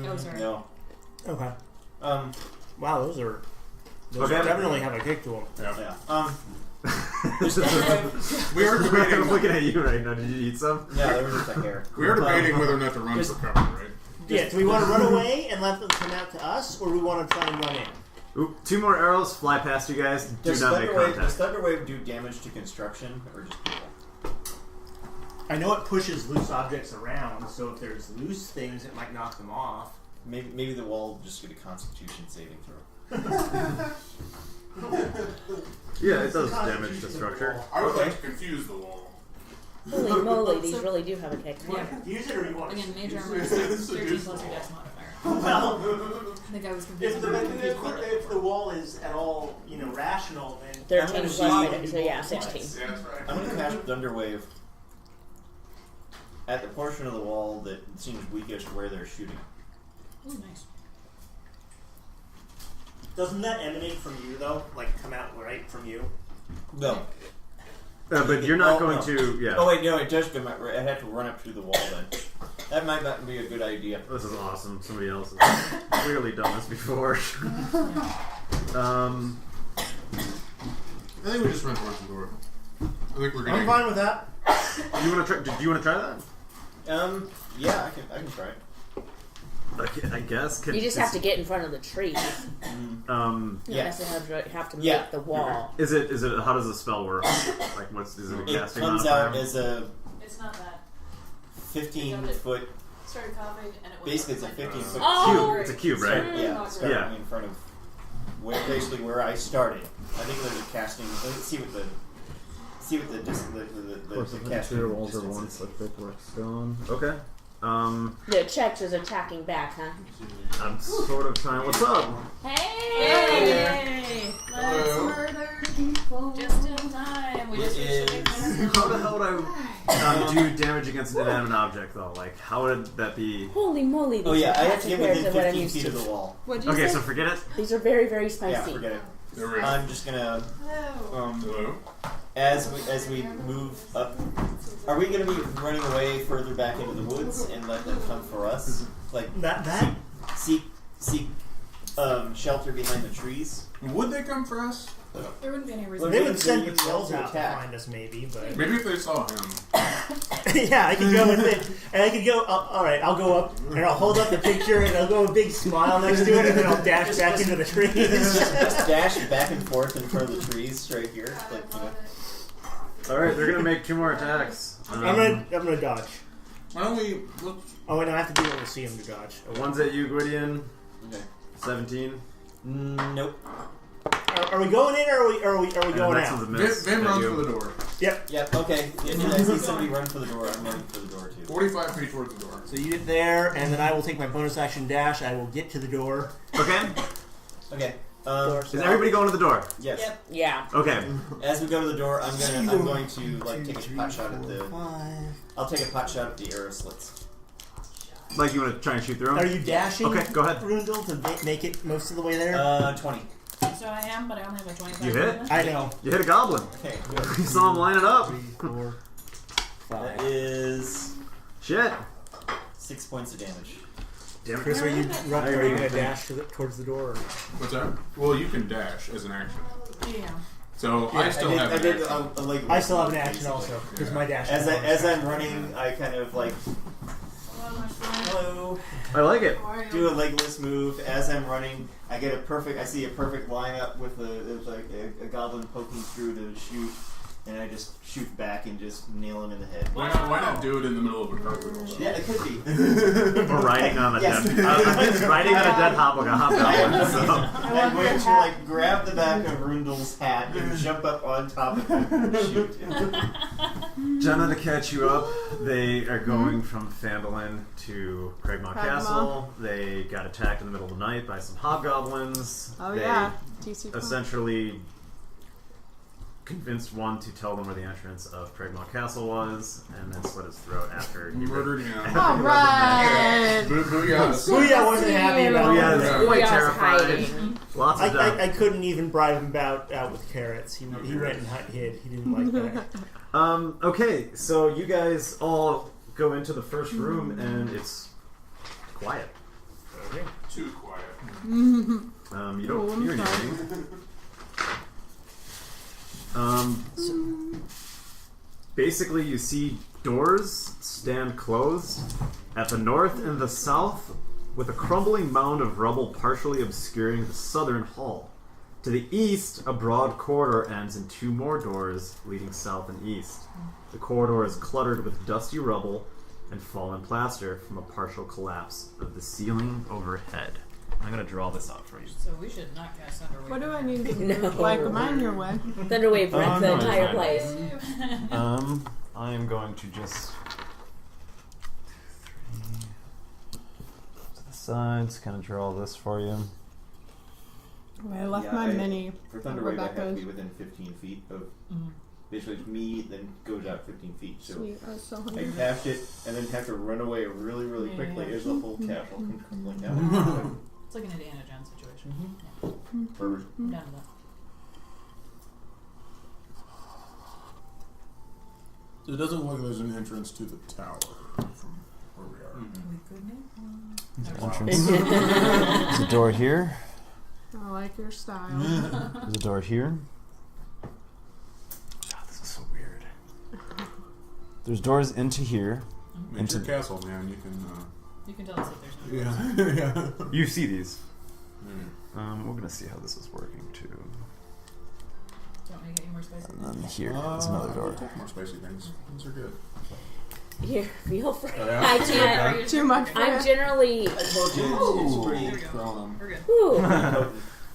Oh, sorry. No. Okay. Wow, those Okay. definitely have a kick to them. Yeah. Yeah. We are I'm debating. looking at you right now. Did you eat some? Yeah, there was just a hair. We are debating whether or not to run for cover, right? Yeah, do we want to run away and let them come out to us, or do we want to try and run in? Ooh, 2 more arrows fly past you guys. Do Does not make Thunderwave contact. do damage to construction or just people? I know it pushes loose objects around, so if there's loose things, it might knock them off. Maybe the wall will just get a Constitution saving throw. Yeah, it does damage to structure. I would like to confuse the wall. Holy moly, these really do have a kick. Yeah. Use it or you want Again, to? mage armor is 13 plus your dex modifier. Well, I think I was confused. if the wall is at all rational, then 13 plus my dex, so yeah, 16. Yeah, that's right. I'm gonna cast Thunderwave at the portion of the wall that seems weakest where they're shooting. Ooh, nice. doesn't that emanate from you though? Like come out right from you? No. But you're not Oh, going no. to. Yeah. Oh wait, no, it does come out. I have to run up to the wall then. That might not be a good idea. This is awesome. Somebody else has clearly done this before. I think we just run towards the door. I think we're gonna. I'm fine with that. Do you want to try? Do you want to try that? Yeah, I can try it. I guess. You just have to get in front of the trees. Yeah. You have to make the wall. Is it? How does the spell work? Like, is it a It casting comes modifier? out as a It's not that. 15-foot. Started coughing and it was Basically, it's a 15-foot Oh! Cube. It's a cube, right? Starting in front of where I started. I think there's a casting. Let's see what the casting walls are distance is. like brickwork stone. Okay. The Chector's attacking back, huh? I'm sort of trying. What's up? Hey! Let's murder people. Just in time. We just reached the big winner. How the hell would I do damage against an inanimate object, though? Like, how would that be? Holy moly! These Oh yeah, are I have to get compared within to what I'm 15 used feet to. of the wall. What'd you Okay, say? so forget it. These are very, very Yeah, spicy. forget it. There is. I'm just gonna Hello. as we move up. Are we gonna be running away further back into the woods and let them come for us? Like That seek shelter behind the trees. Would they come for us? There wouldn't be any reason. Well, they would send They're patrols to out to attack. find us, maybe. But Maybe if they saw him. yeah, I could go with it, and I could go. All right, I'll go up and I'll hold up the picture, and I'll go a big smile next to it, and then I'll dash back into the trees. just dash back and forth in front of the trees right here. Like, All right, they're gonna make 2 more attacks. I'm gonna dodge. Why don't we look? Oh wait, no, I have to be able to see him to dodge. One's at you, Gwydion. Okay. 17. Nope. Are we going in, or are we And the going next out? one's a miss. Vin at runs you. for the door. Yep. Yep. Okay. If I see somebody run for the door, I'm running for the door too. 45 feet towards the door. So you get there, and then I will take my bonus action dash. I will get to the door. Okay. Okay. Is everybody going to the door? Yes. Yep. Yeah. Okay. As we go to the door, I'm going to like take a pot shot at the. I'll take a pot shot at the arrow slits. Like, you want to try and shoot through Are them? you dashing? Okay, go ahead. Rundle, to make it most of the way there. 20. So I am, but I only have a 25. You hit? I know. You hit a goblin. Okay. You saw him lining up. 3, 4, 5. That is Shit. 6 points of damage. Damn it. Chris, are you gonna dash towards the door? Or? What's that? Well, you can dash as an action. Yeah. So I still have an action. I still have an action also because my dash. As I'm running, I kind of like hello. I like it. Do a legless move as I'm running. I see a perfect lineup with a goblin poking through to shoot, and I just shoot back and just nail him in the head. Why not do it in the middle of a carpet? Yeah, it could be. We're riding on a Yes. dead. Riding on a dead hobgoblin. I'm going to like grab the back of Rundle's hat and jump up on top of him and shoot. Jenna, to catch you up, they are going from Phandalin to Craigmont Castle. They got attacked in the middle of the night by some hobgoblins. Oh they yeah, TC. essentially convinced one to tell them where the entrance of Craigmont Castle was, and then slit his throat after he Murdered him. All right. Booyah. Booyah wasn't happy about Booyah that. is quite Booyah's terrified. hiding. Lots of I couldn't even bribe him out with carrots. He went and hid. He didn't like that. Okay, so you guys all go into the first room, and it's quiet. Okay. Too quiet. You don't hear anything. Basically, you see doors stand closed at the north and the south, with a crumbling mound of rubble partially obscuring the southern hall. To the east, a broad corridor ends in 2 more doors leading south and east. The corridor is cluttered with dusty rubble and fallen plaster from a partial collapse of the ceiling overhead. I'm going to draw this out for you. So we should not cast Thunderwave. What do I need to do? No. Like mine your way. Thunderwave wrecked the no, entire it's place. I am going to just 3 to the sides, kind of draw this for you. I left my mini. For Thunderwave, I have to be within 15 feet of basically me, then goes out 15 feet. So Sweet, I was so I hungry. cast it and then have to run away really, really quickly. There's a whole castle come crumbling down. It's like an Indiana Jones situation. Perfect. I'm down with that. So it doesn't look like there's an entrance to the tower from where we are. Could make one. Entrance. There's a door here. I like your style. There's a door here. God, this is so weird. There's doors into here. It's your castle, man. You can. You can tell us if there's no doors. Yeah. You see these. Mm. We're gonna see how this is working too. Do you want me to get you more space? And then here is another door. More spacey things. These are good. Here, feel free. Oh, yeah? I can't. Too much for I'm you. generally. I told you, it's pretty. There we go. Throwing them. We're good. Whew. Alright.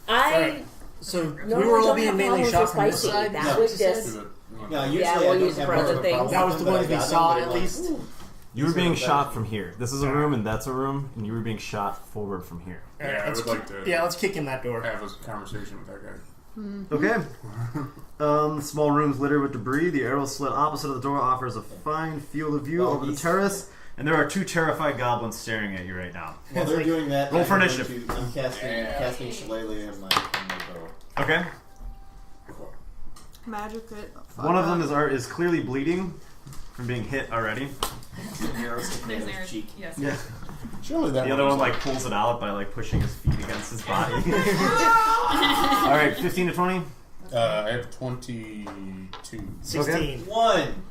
I So we normally were all don't being have mainly problems shot with from this spicy. side. That No, was Do just. it. No, usually Yeah, I we'll don't use it have for much other of a things. problem That was with the them, one but we I got saw them, at but least. You were being shot from here. This is a room and that's a room, and you were being shot forward from here. Yeah, I would like to let's kick in that door. have a conversation with that guy. Okay. Small rooms littered with debris. The arrow slit opposite of the door offers a fine field of view over the terrace, and there are two terrified goblins staring at you right now. While they're doing that, Roll for I'm going initiative. I'm casting Shillelagh on my bow. Okay. Magic it. One of them is clearly bleeding from being hit already. Arrows hit me in There's his Aaron. cheek. Yes. Yeah. Surely that The other was one pulls it out by pushing his feet against his body. All right, 15 to 20. I have 22. 16. 1!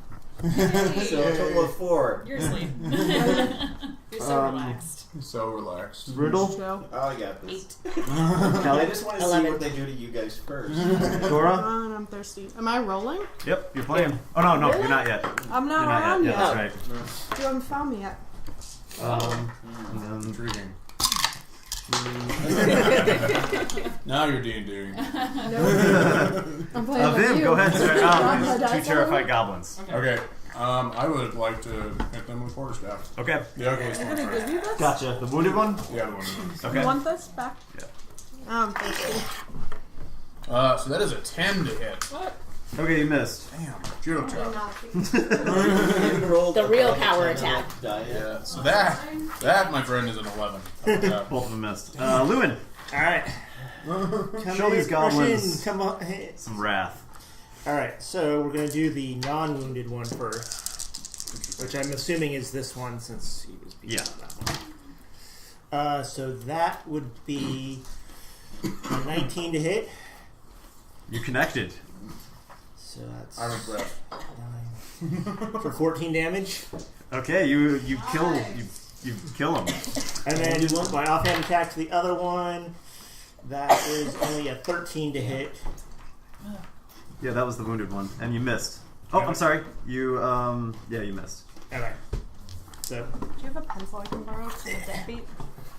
So a total of 4. You're asleep. You're so relaxed. So relaxed. Riddle. Joe. Oh, I got this. 8. I just want to see 11. what they do to you guys first. Dora. And I'm thirsty. Am I rolling? Yep, you're playing. Oh no, you're not yet. I'm not You're not around yet. yet. Yeah, that's right. You haven't found me yet. And then Intriguing. Now you're D&Doing. No. I'm playing with Vim, you. go ahead. Start Drop out. my There's dice two on terrified it. goblins. Okay. I would like to hit them with quarterstaff. Okay. The ugliest I'm one. gonna give you this. Gotcha. The wounded one. The other one. Okay. You want this back? Yeah. I'm thirsty. So that is a 10 to hit. What? Okay, you missed. Damn. Judo chop. The real power attack. Yeah. So that my friend is an 11. Both of them missed. Lewin, Alright. show these goblins Come on. Hey. some wrath. Alright, so we're going to do the non-wounded one first. Which I'm assuming is this one since he was beaten on that one. So that would be a 19 to hit. You connected. So that's I regret. 9 for 14 damage. Okay, you kill him. And then my offhand attack to the other one. That is only a 13 to hit. Yeah, that was the wounded one, and you missed. Oh, I'm sorry. You you missed. Alright. So Do you have a pencil I can borrow for the deadbeat?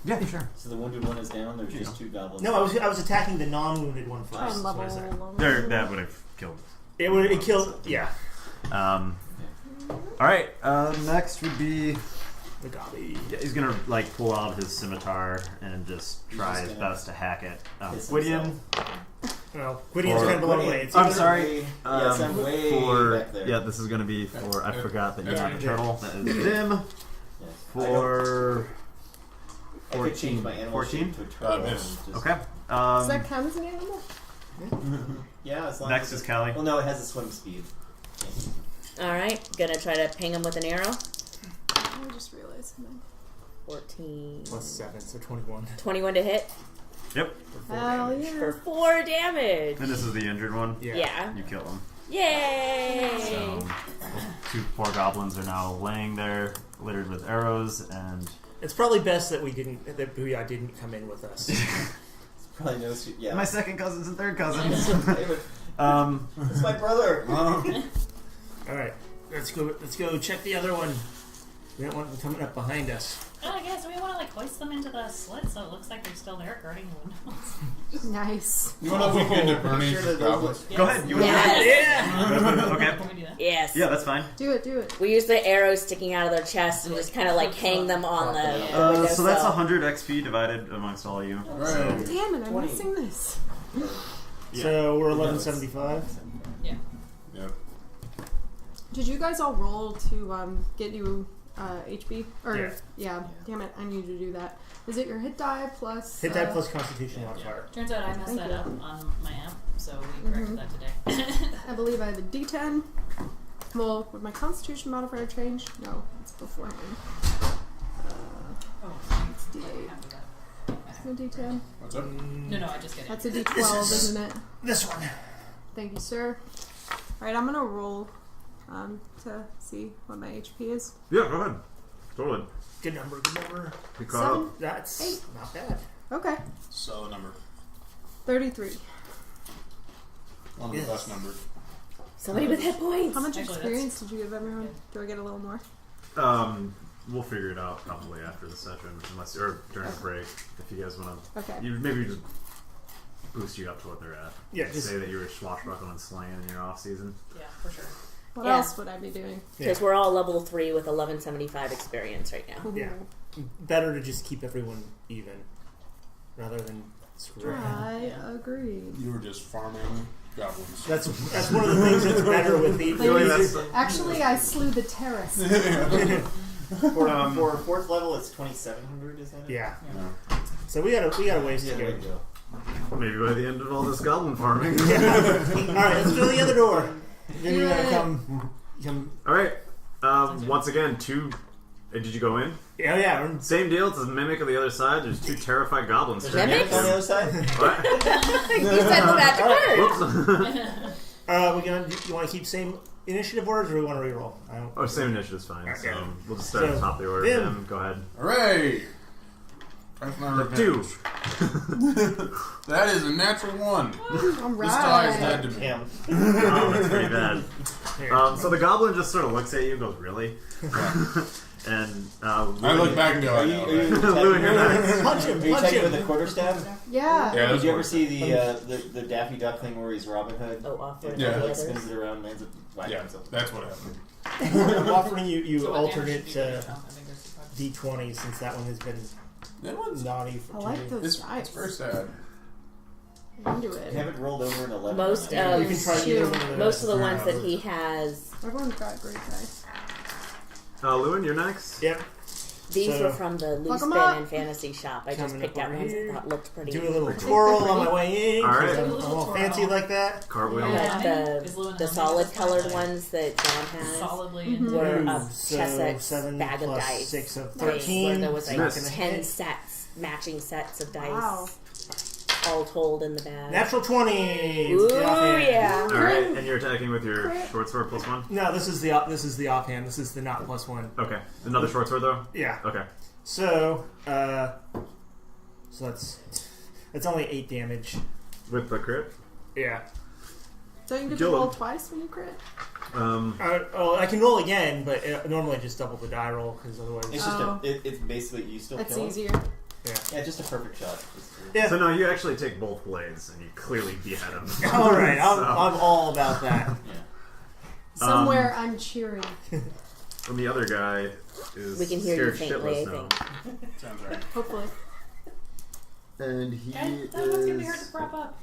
Yeah, sure. So the wounded one is down. There's just 2 goblins. no, I was attacking the non-wounded one first. I'm is what I said. level. That would have killed. It killed. Yeah. All right. Next would be. The goblin. Yeah, he's gonna pull out his scimitar and just try his best to hack it. Piss Gwydion. Well, Gwydion's kind of below me. It's I'm either- sorry. Yes, I'm way for back there. yeah, this is gonna be for. I forgot that you That's have a right. turtle. That is Vim. Yes. For I could change my animal 14? shape to a turtle. Miss. and just- okay. Does that count as an animal? Yeah, as long Next as is it- Callie. Well, no, it has a swim speed. Alright, gonna try to ping him with an arrow. I just realized something. 14. Plus 7, so 21. 21 to hit. Yep. Hell yeah. For 4 damage. And this is the injured one. Yeah. You kill him. Yay! So those 2 poor goblins are now laying there, littered with arrows, and It's probably best that that Booyah didn't come in with us. Probably knows. Yeah. my second cousins and third cousins. David, it's my brother. Alright, let's go check the other one. We don't want them coming up behind us. I guess we want to hoist them into the slit so it looks like they're still there guarding the windows. Nice. You want to weekend at Bernie's Sure that goblins? those Go ahead. You Yes. okay. Can we do that? Yes. Yeah, that's fine. Do it, do it. We use the arrows sticking out of their chests and just kind of hang them on the window So that's sill. 100 XP divided amongst all of you. Right. Damn it, I'm 20. missing this. So we're 1175. Yeah. Yep. Did you guys all roll to get you HP? Or Yeah. damn it, I need to do that. Is it your hit die plus Hit die plus Constitution modifier. Turns out I messed Thank that you. up on my app, so we corrected that today. I believe I have a D10. Well, would my Constitution modifier change? No, it's beforehand. Oh, It's I'm D8. happy with that. It's a D10. What's up? No, I just get it. That's a D12, This is- isn't it? This one. Thank you, sir. Alright, I'm gonna roll to see what my HP is. Yeah, go ahead. Totally. Good number. Good number. You caught up. That's Eight. not bad. Okay. Solid number. 33. One of the best numbers. Somebody with hit points. How much Actually, experience did you give everyone? Do I get a little more? We'll figure it out probably after the session, unless or during the break. If you guys want to, Okay. maybe just boost you up to what they're at. Yeah, just Say that you were swashbuckling and slaying in your off season. Yeah, for sure. What Yeah. else would I be doing? Because we're all level 3 with 1175 experience right now. Yeah. better to just keep everyone even rather than screw around. I agree. You were just farming goblins. That's one of the things that's better with the. Actually, I slew the terrorist. For fourth level, it's 2,700. Is that it? Yeah. No. So we got a ways to Yeah, way go. to go. Maybe by the end of all this goblin farming. All right, let's go to the other door. Then you gotta come. All right. Once again, two. Did you go in? Yeah. Same deal. It's a mimic of the other side. There's two terrified goblins. Is there Mimics? on the other side? What? You said the magic word. Whoops. You want to keep same initiative orders, or we want to reroll? I don't. Oh, same initiative's fine. Okay. So we'll just start at the So, top of the order. Vim. Vim, go ahead. Hooray! That's my revenge. Two. That is a natural one. All This tie is right. dead to me. Damn. Oh, that's pretty bad. Here. So the goblin just sort of looks at you and goes, "Really?" And I look back and go, I know, right? Lewin, you're next. Punch him! Are you Punch attacking with him! a quarterstaff? Yeah. Yeah, Did you ever that's see the Daffy Duck thing where he's Robin Hood? Oh, offer Yeah. the Like others. spins it around, lands it, whacks Yeah, himself. that's what happened. I'm offering you So what damage alternate should be based on? I think there's two parts. D20 since that one has been That one's naughty for I like two. those it's dice. very sad. Into You it. haven't rolled over an 11. Most Yeah, of you can try shoot. either one of those. most of the ones that he has, Everyone's got great dice. Lewin, you're next. Yep. these So, were from the Loose Fuck 'em Bin up. and Fantasy Shop. I just Coming picked up out over ones here. I thought looked pretty. Do a little think twirl they're on my pretty. way in. All 'cause right. I'm Do a little all twirl. fancy like that. Cartwheel. Yeah. But Is Lewin the helping solid us colored find ones that John has solidly Mhm. into were Ooh, a so Chessex 7 bag of plus dice. 6 of Where 13. there was like Nice. 10 sets, matching sets of dice, Wow. all told in the bag. Natural 20. Ooh, Get offhand. yeah. All right, and you're attacking with your Crit. short sword plus one. No, this is the offhand. This is the not plus 1. Okay, another short sword though. Yeah. Okay, So that's only 8 damage. with the crit. Yeah. Don't you get Kill to roll him. twice when you crit? I can roll again, but normally just double the die roll because otherwise. It's just Oh. it's basically you still That's kill him. easier. Yeah, just a perfect shot. Yeah. So no, you actually take both blades and you clearly beat him. All right, I'm So, all about that. Yeah. Somewhere I'm cheering. and the other guy is We can hear you scared faintly, I shitless now. think. Sounds right. Hopefully. And he That one's gonna be hard to prop up.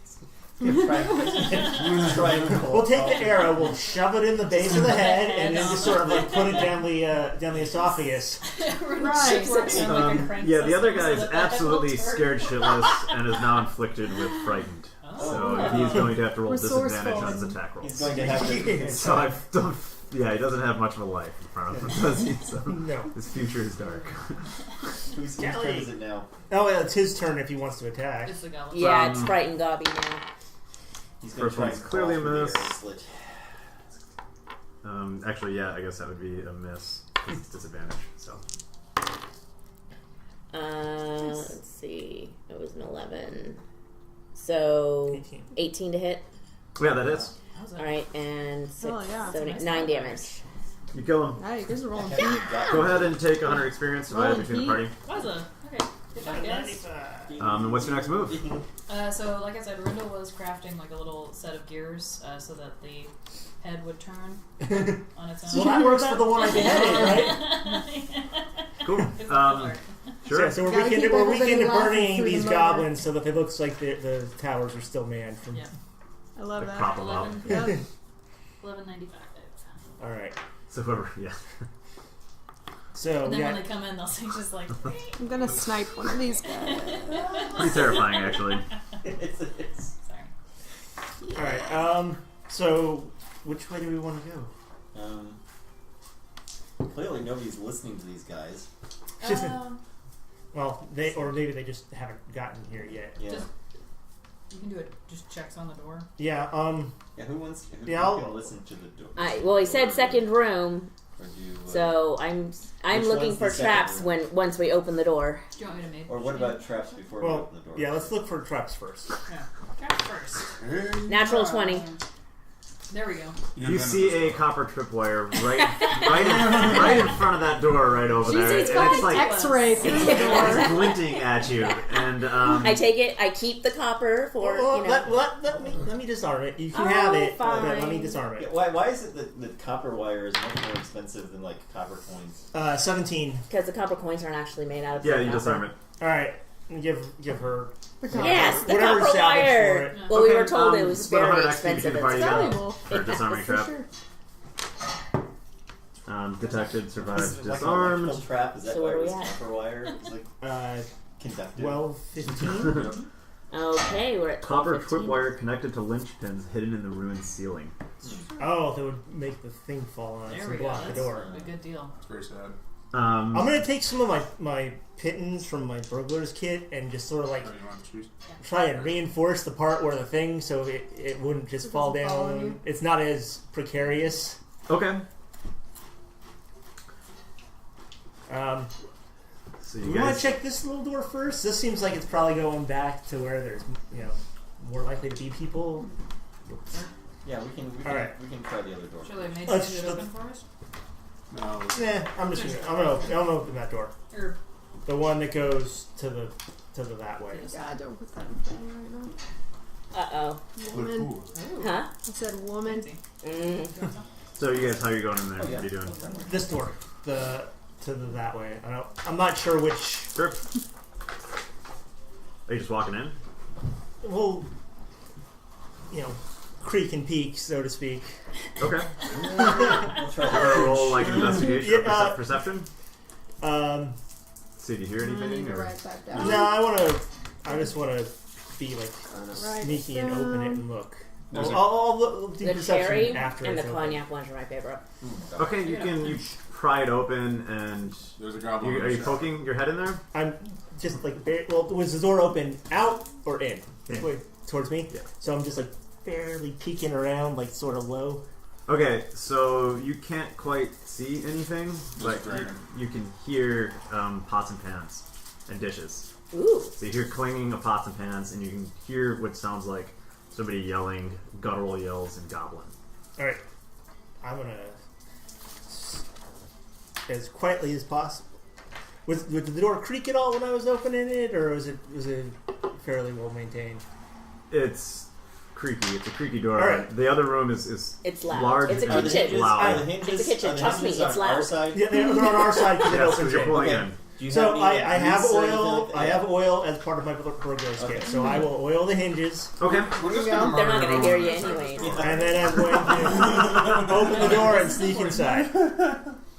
We'll take the arrow, we'll shove it in the base of the head, and then just sort of like put it down the esophagus. Right. Works on like a crank yeah, the other system guy is so that that absolutely will turn. scared shitless and is now inflicted with frightened. So he's going to have to roll Resourceful. disadvantage on his attack rolls. He's going to have to. So I don't. Yeah, he doesn't have much of a life in front of him, does he? So No. his future is dark. Whose turn is it now? Oh, yeah, it's his turn if he wants to attack. It's the goblin. Yeah, it's frightened Gobby now. He's going First to try one's and clearly a crawl through the miss. air slit. Actually, yeah, I guess that would be a miss. It's disadvantage. So Let's see. It was an 11. So 18 to hit. yeah, that is. How's that? All right, and 6, Oh, yeah. 7, Nice 9 roll. damage. You kill him. Hey, you guys are rolling Yeah, deep. you got Go it. ahead and take 100 experience divided between the party. Wowza. Okay. Good job, guys. And what's your next move? So, like I said, Rindle was crafting like a little set of gears so that the head would turn on its Well, own. that works for the one I beheaded, right? Cool. It's not gonna work. Sure. So we're Gotta weakened, keep we're everybody weakened to laughing burning through the these murder. goblins so that it looks like the towers are still manned. From Yeah. I love that. Prop him up. 11, Yep. 1195. All right. So whoever, yeah. So And we then when got they come in, they'll say just like, I'm gonna snipe one of these guys. Pretty terrifying, actually. It's- sorry. all right. So which way do we want to go? clearly nobody's listening to these guys. Well, maybe they just haven't gotten here yet. Yeah. You can do it. Just checks on the door. Yeah. Yeah. Who wants? Who Yeah, can I'll- listen to the door? Well, he said second room, Or do you, so I'm Which looking one's for the second traps room? once we open the door. Do you want me to make? Or what about traps before we Well, open the door? yeah. Let's look for traps first. Yeah. Trap first. Natural 20. There we go. You see a copper tripwire right in front of that door right over there. Jesus, And got it's an like X-ray through the door. it's glinting at you, and I take it. I keep the copper for Well, you know. let me disarm it. You can Oh, have it, but fine. let me disarm Yeah, it. why is it that copper wire is much more expensive than like copper coins? 17. Because the copper coins aren't actually made out of yeah, pure you copper. disarm it. All right. Give her. Yes, the whatever copper salvage wire. for it. Well, we Okay, were told it was split very 100 XP between expensive. the It's party. It's Yeah. valuable. For disarming For trap. sure. Detected, survived, Is it like an disarmed. electrical trap? Is that So why where it are was we at? copper wire? It's like conductive. 12, 15. Okay, we're at 12, Copper 15. tripwire connected to lynch pins hidden in the ruined ceiling. Oh, that would make the thing fall on us There we and go. block the That's door. a good deal. It's very sad. I'm gonna take some of my pittance from my burglar's kit and just sort of like Oh, you want to choose? try and reinforce the part where the thing so it wouldn't just It fall doesn't fall on down. you. It's not as precarious. Okay. So Do you we want guys. to check this little door first? This seems like it's probably going back to where there's more likely to be people. Yeah, we can Alright. we can try the other door. Shall I make Let's- it open for us? No. I'm gonna open that door. Or The one that goes to the that way. God, don't put that in front of me right now. Uh-oh. Woman. Cool. Huh? I said woman. fancy. Mm. So you guys, how are you going in there? Oh, yeah. What are you doing? This door, that way. I'm not sure which. Sure. Are you just walking in? Well, creak and peak, so to speak. Okay. We'll try We're gonna roll like investigation or Yeah, perception. See if you hear I need anything. to Or... write that down. No, I just want to be like Write sneaky it and open it down. and look. There's a- I'll do The perception cherry after and the it's open. cognac ones are my favorite. Okay, you pry it open and There's a goblin. are you poking your head in there? I'm just like was the door open out or in? In. Wait, towards me. Yeah. So I'm just like barely peeking around, like sort of low. Okay, so you can't quite see anything, but you can hear pots and pans and dishes. Ooh. So you hear clanging of pots and pans, and you can hear what sounds like somebody yelling guttural yells in Goblin. All right, I'm gonna as quietly as possible. Was the door creak at all when I was opening it, or was it fairly well maintained? It's creaky. It's a creaky door. All right. The other room is It's loud. large It's a and kitchen. loud. Are the hinges, It's a kitchen. are the Trust me, hinges it's on loud. our side? Yeah, they're on our side because it Yes, opens because you're in. pulling Okay. in. Do you So have any I have grease or anything oil. like that? I have oil as part of my burglar's Okay. kit. So I will oil the hinges, Okay. We're just There you gonna go. They're not murder going to hear you everyone. anyway. and then I'm going to open the door and sneak inside.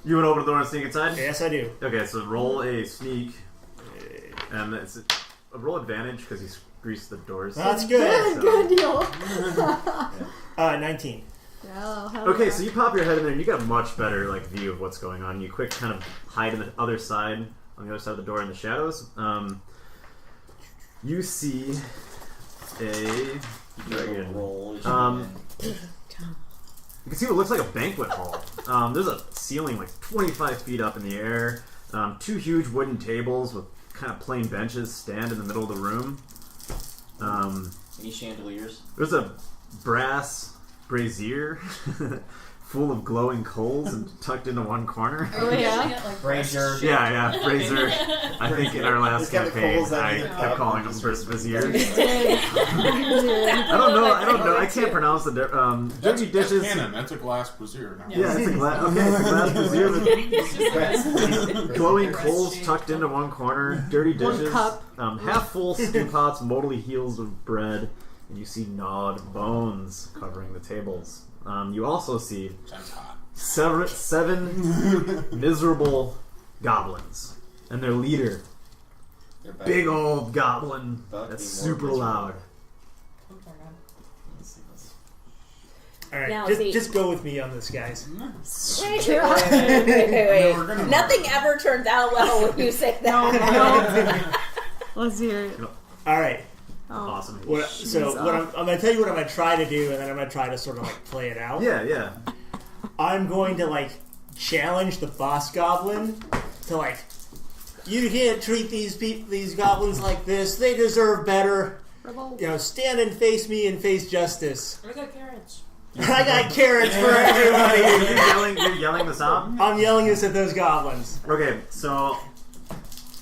You would open the door and sneak inside? Yes, I do. Okay, so roll a sneak, and it's a roll advantage because you greased the doors. That's good. Good deal. 19. Yeah, hell Okay, yeah. so you pop your head in there and you get a much better view of what's going on. You quick kind of hide on the other side of the door in the shadows. You see a dragon. Roll. You can see what looks like a banquet hall. There's a ceiling like 25 feet up in the air. Two huge wooden tables with kind of plain benches stand in the middle of the room. Any chandeliers? There's a brass brazier full of glowing coals and tucked into one corner. Oh, yeah? Brazier. Yeah, brazier. I think in our last It's got the campaign, coals that I you- kept calling them brazier. Did. I don't know. I can't pronounce the That's dirty dishes. canon. That's a glass brazier now. Yeah, it's a glass brazier with glowing Rest coals shade. tucked into one corner. Dirty One dishes. cup. Half full stew pots, moldly heels of bread, and you see gnawed bones covering the tables. You also see Sounds hot. seven miserable goblins, and their leader, They're back. big old goblin About to that's be more super miserable. loud. Let's see this. All right, Now, just go with me on this, guys. Wait. No, we're gonna- Nothing ever turns out well when you say No, that. no. Let's hear it. All right. Oh. Awesome. So what I'm going to tell you what I'm going to try to do, and then I'm going to try to sort of like play it out. Yeah. I'm going to like challenge the boss goblin to like, you can't treat these goblins like this. They deserve better. Rebel. You know, stand and face me and face justice. I got carrots. I got carrots for everybody. You're yelling this out? I'm yelling this at those goblins. Okay, so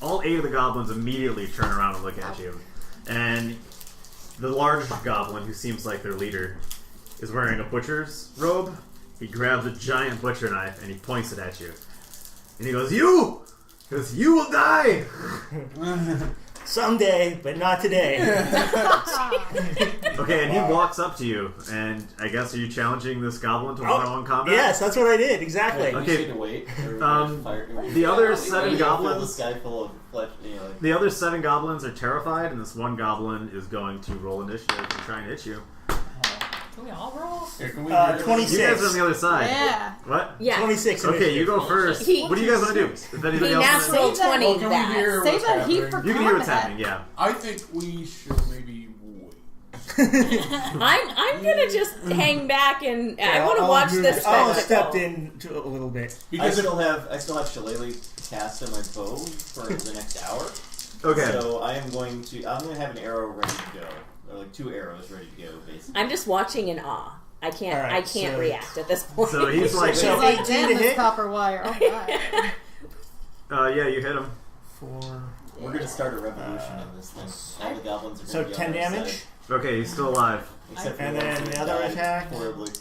all 8 of the goblins immediately turn around and look at you. And the large goblin, who seems like their leader, is wearing a butcher's robe. He grabs a giant butcher knife and he points it at you. And he goes, "You! Because you will die!" Someday, but not today. Okay, and he walks up to you, and I guess, are you challenging this goblin to one-on-one combat? Yes, that's what I did, exactly. You Okay. need to wait. The other Fill 7 this goblins... guy full of flesh, you know, like, The other 7 goblins are terrified, and this one goblin is going to roll initiative and try and hit you. Can we all roll? Yeah, can we 26. You guys are on the other side. Yeah. What? Yeah. 26. Okay, you go first. He- What do you guys want to do? If anybody He else natural wants Say that- 20 Well, can we that. hear Say what's that heat happening? for you can hear what's combat. happening, yeah. I think we should maybe wait. I'm gonna just hang back and I want to I'll watch move- this I'll spectacle. step in to a little bit. I Because still have Shillelagh cast on my bow for the next hour. Okay. So I'm going to have an arrow ready to go, or like 2 arrows ready to go, basically. I'm just watching in awe. I can't. All right, I can't so- react at this point. So he's like, So- He's like, 18 damn to this hit? copper wire. Oh, God. yeah, you hit him. 4. We're going to start a revolution in this thing. All the goblins are So going to be 10 on our damage. side, Okay, he's still alive. except for And one then who the other died attack? horribly.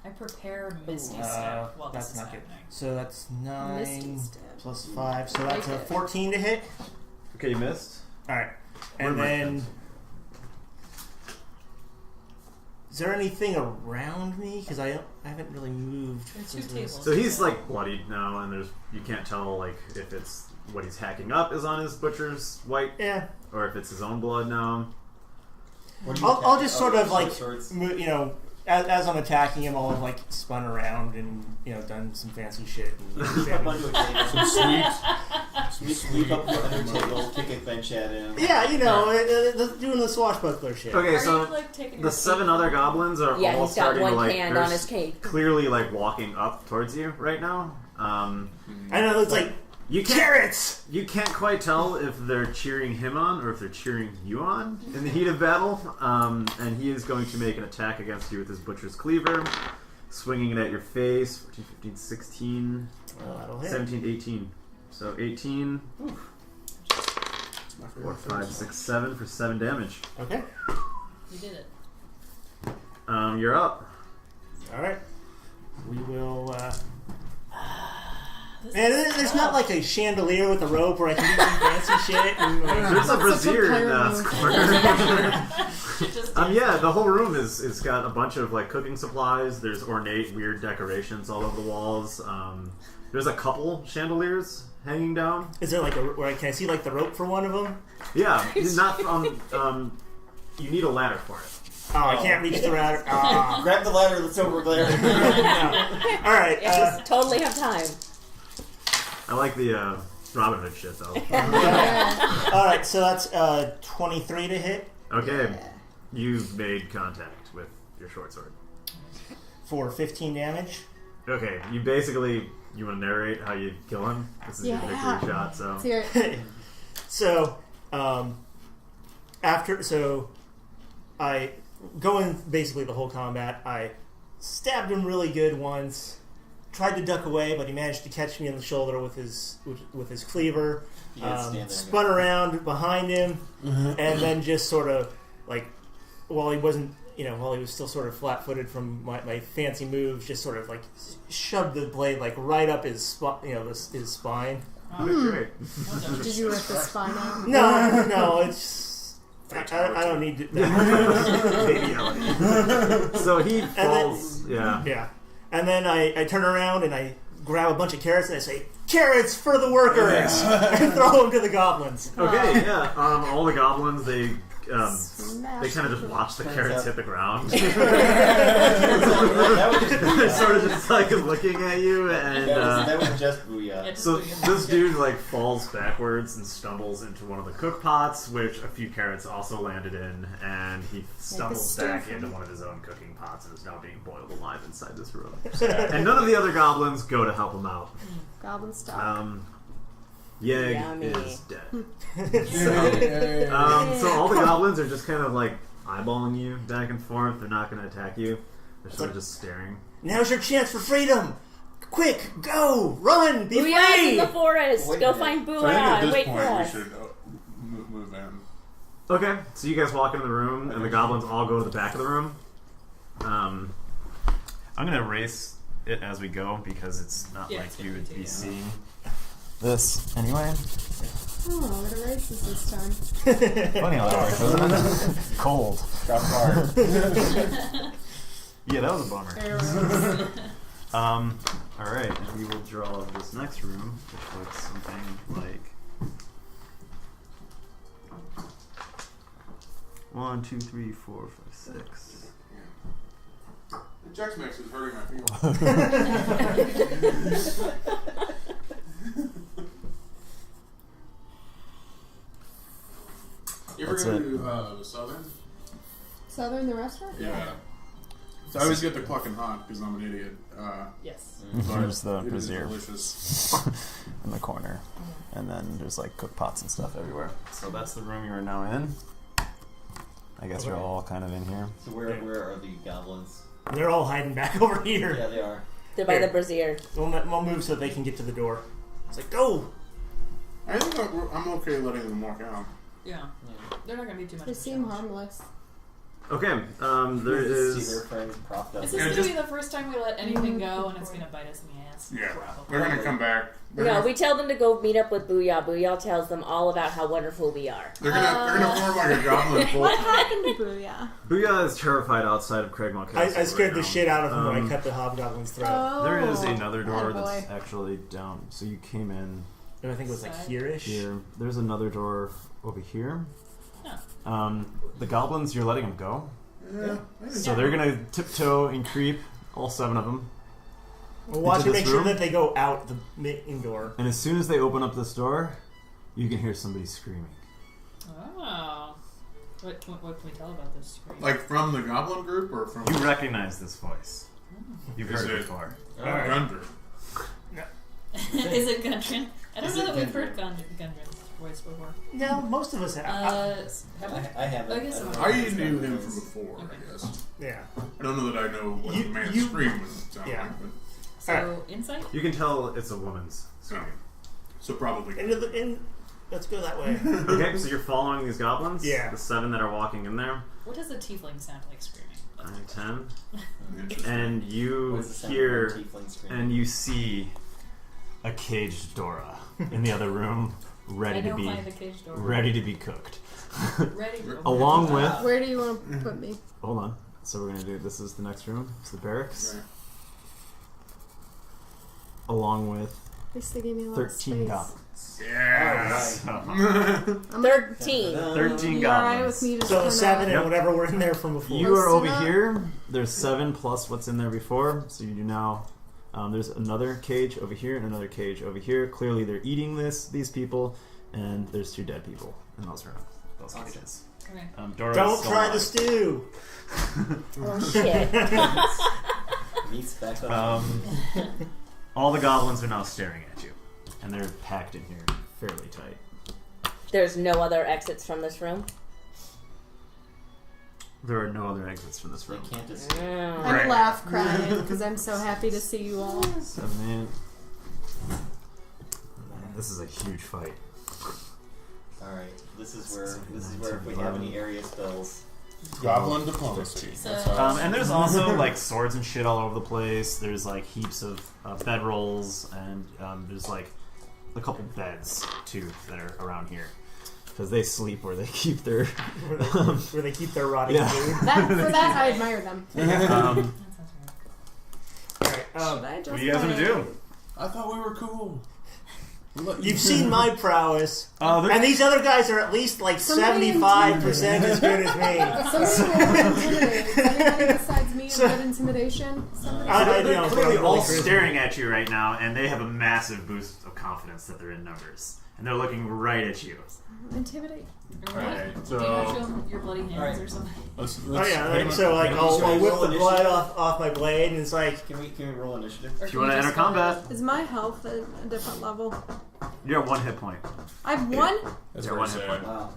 I prepared Misty Uh, Step while this that's is not good. happening. So that's Misty 9 step. plus 5. So that's a Like it. 14 to hit. Okay, you missed. All right. Where And am I then, at? is there anything around me? Because I haven't really moved. There's 2 since this. tables. So he's like bloodied now, and you can't tell like if it's what he's hacking up is on his butcher's white, Yeah. or if it's his own blood now. What do you I'll attack? just sort of short like, swords? you know, as I'm attacking him, I'll have like spun around and done some fancy shit. Up onto a table. some Sweep up the under table, kick a bench at him. Yeah, doing the swashbuckler shit. Okay, Are so you, like, taking the your 7 seat? other goblins are Yeah, all he's got starting one to like hand they're on his cape. clearly like walking up towards you right now. I know it's like You can't carrots. you can't quite tell if they're cheering him on or if they're cheering you on in the heat of battle. And he is going to make an attack against you with his butcher's cleaver, swinging it at your face. 14, 15, 16, Well, that'll hit. 17, 18. So 18, 4, 5, 6, 7 for 7 damage. Okay. You did it. You're up. All right. We will. This Man, is there's tough. not like a chandelier with a rope where I can do some fancy shit. And, There's a brazier in that pyro. corner. Just Yeah, the whole room is got a bunch of like cooking supplies. There's ornate, weird decorations all over the walls. There's a couple chandeliers hanging down. is there like can I see like the rope for one of them? Yeah, not from. You need a ladder for it. Oh, I can't reach the ladder. Ah. Grab the ladder that's over there. No. All right. Yeah, just totally have time. I like the Robin Hood shit though. All right. So that's 23 to hit Okay, you've made contact with your short sword. for 15 damage. Okay, you want to narrate how you kill him? This is your victory shot. So Let's hear it. So, I go in basically the whole combat. I stabbed him really good once. Tried to duck away, but he managed to catch me on the shoulder with his cleaver. You gotta stand there and Spun around behind him, and then just sort of like, while he was still sort of flat-footed from my fancy moves, just sort of like shoved the blade like right up his his spine. great. Did you rip the spine out? No, it's. I don't need to. So he then- falls. Yeah. Yeah. And then I turn around and I grab a bunch of carrots and I say, "Carrots for the workers!" and throw them to the goblins. Okay, yeah. All the goblins, they Smash they kind of just watch the Turns carrots out- hit the ground. that would just They're sort of Booyah. just like looking at you, and That was just Booyah. It's so Booyah. this dude like falls backwards and stumbles into one of the cook pots, which a few carrots also landed in, and he stumbles back stir-fry. into one of his own cooking pots and is now being boiled alive inside this room. And none of the other goblins go to help him out. Goblin stock. Yeg Yummy. is dead. Yay. So all the goblins are just kind of like eyeballing you back and forth. They're not going to attack you. They're sort of just staring. Now's your chance for freedom. Quick, go, run, be Booyah's in free. the forest. Wait a Go minute. find So I Booyah think at and this wait for point us. we should move in. Okay, so you guys walk into the room, and the goblins all go to the back of the room. I'm going to erase it as we go because it's not Yeah, like it's you gonna would take be it. seeing this anyway. Oh, it erases this time. Funny how that works, doesn't it? Cold. Drop hard. Yeah, that was a bummer. Arrows. Alright, and we will draw this next room, which looks something like 1, 2, 3, 4, 5, 6. The Chex Mix is hurting my feelings. You ever That's go it. to the Southern? Southern the restaurant? Yeah. So I always get the clucking hot because I'm an idiot. Yes. But There's the it is brazier delicious. in the corner. And then there's like cook pots and stuff everywhere. So that's the room you are now in. I guess you're all kind of in here. So where are the goblins? They're all hiding back over here. Yeah, they are. They're by Here. the brazier. We'll move so they can get to the door. It's like, go! I think I'm okay letting them walk out. Yeah. They're not gonna be too much. They of a seem challenge. harmless. Okay, there See is. their friends propped up. Is this Yeah, gonna just- be the first time we let anything go and it's gonna bite us in the ass? Yeah. Probably. They're going to come back. They're No, gonna, we tell them to go meet up with Booyah. Booyah tells them all about how wonderful we are. they're gonna form like a goblin What full. happened to Booyah? Booyah is terrified outside of Craigmont Castle. I scared right the now. shit out of him when I cut the hobgoblin's throat. Oh, There is another door attaboy. that's actually down. So you came in And I think it was like Side. here-ish. here. There's another door over here. Oh. The goblins, you're letting them go. Yeah. So they're gonna tiptoe and creep, all 7 of them. We'll watch Into and make this sure room? that they go out the main door. And as soon as they open up this door, you can hear somebody screaming. Oh. What can we tell about this scream? Like from the goblin group or from You recognize this voice. You've Is heard it it- before. Gundry? Is it Gundren? I don't Is know it that we've Gundren? heard Gundren's voice before. No, most of us have. Have we? I haven't. I guess don't I'm- know I if it's knew done him with from this. before, Okay. I guess. Yeah. I don't know that I know what You- the man's you- scream would sound Yeah. like, but So insight. You can tell it's a woman's scream. so probably. Let's go that way. Okay, so you're following these goblins? Yeah. The 7 that are walking in there. What does a tiefling sound like screaming? 9, 10. Interesting. And you What's the sound of hear a tiefling scream? and you see a caged Dora in the other room, I ready to don't be find the cage door. cooked. Ready. Along with Where do you want to put me? hold on. So we're gonna do this is the next room. It's the barracks. Right. Along with At least they gave me a lot 13 of space. goblins. Yeah. I'm 13. 13 you alright with goblins. me just So kinda- 7 and Yep. whatever were in there from before. You are Close over enough. here. There's 7 plus what's in there before. So you do now. There's another cage over here and another cage over here. Clearly, they're eating these people, and there's 2 dead people in those rooms. Those Awesome. cages. Okay. Dora's Don't still try alive. the stew. Oh shit. Meat's back up. All the goblins are now staring at you, and they're packed in here fairly tight. There's no other exits from this room. There are no other exits from this You room. can't just. Mm. I'm Right. laugh crying because I'm so happy to see you all. 7, 8. This is a huge fight. All right. This is where if we have any area spells. Goblin diplomacy. So- That's how And there's also like swords and shit all over the place. There's like heaps of bedrolls, and there's like a couple beds too that are around here because they sleep where they keep their. Where they keep their rotting Yeah. food. For that, I admire them. Um, That sounds right. Alright, Should I just what are you guys gonna do? I thought we were cool. You've seen my prowess. They're- And these other guys are at least like Somebody 75% as good as me. Somebody roll intimidate. Anybody besides me So- have good intimidation? Somebody? I They're clearly all really crazy. staring at you right now, and they have a massive boost of confidence that they're in numbers. And they're looking right at you. Intimidate. Alright, Do you want to show so them your bloody hands Alright. or something? let's Oh yeah, hit him like, so like hit him I'll straight. whip roll the blood initiative. off my blade, and it's like Can we roll initiative? Or If can you want to just enter go combat, Is my health at a different level? you're at 1 hit point. I have one? That's Yeah, very one hit sad. point. Wow.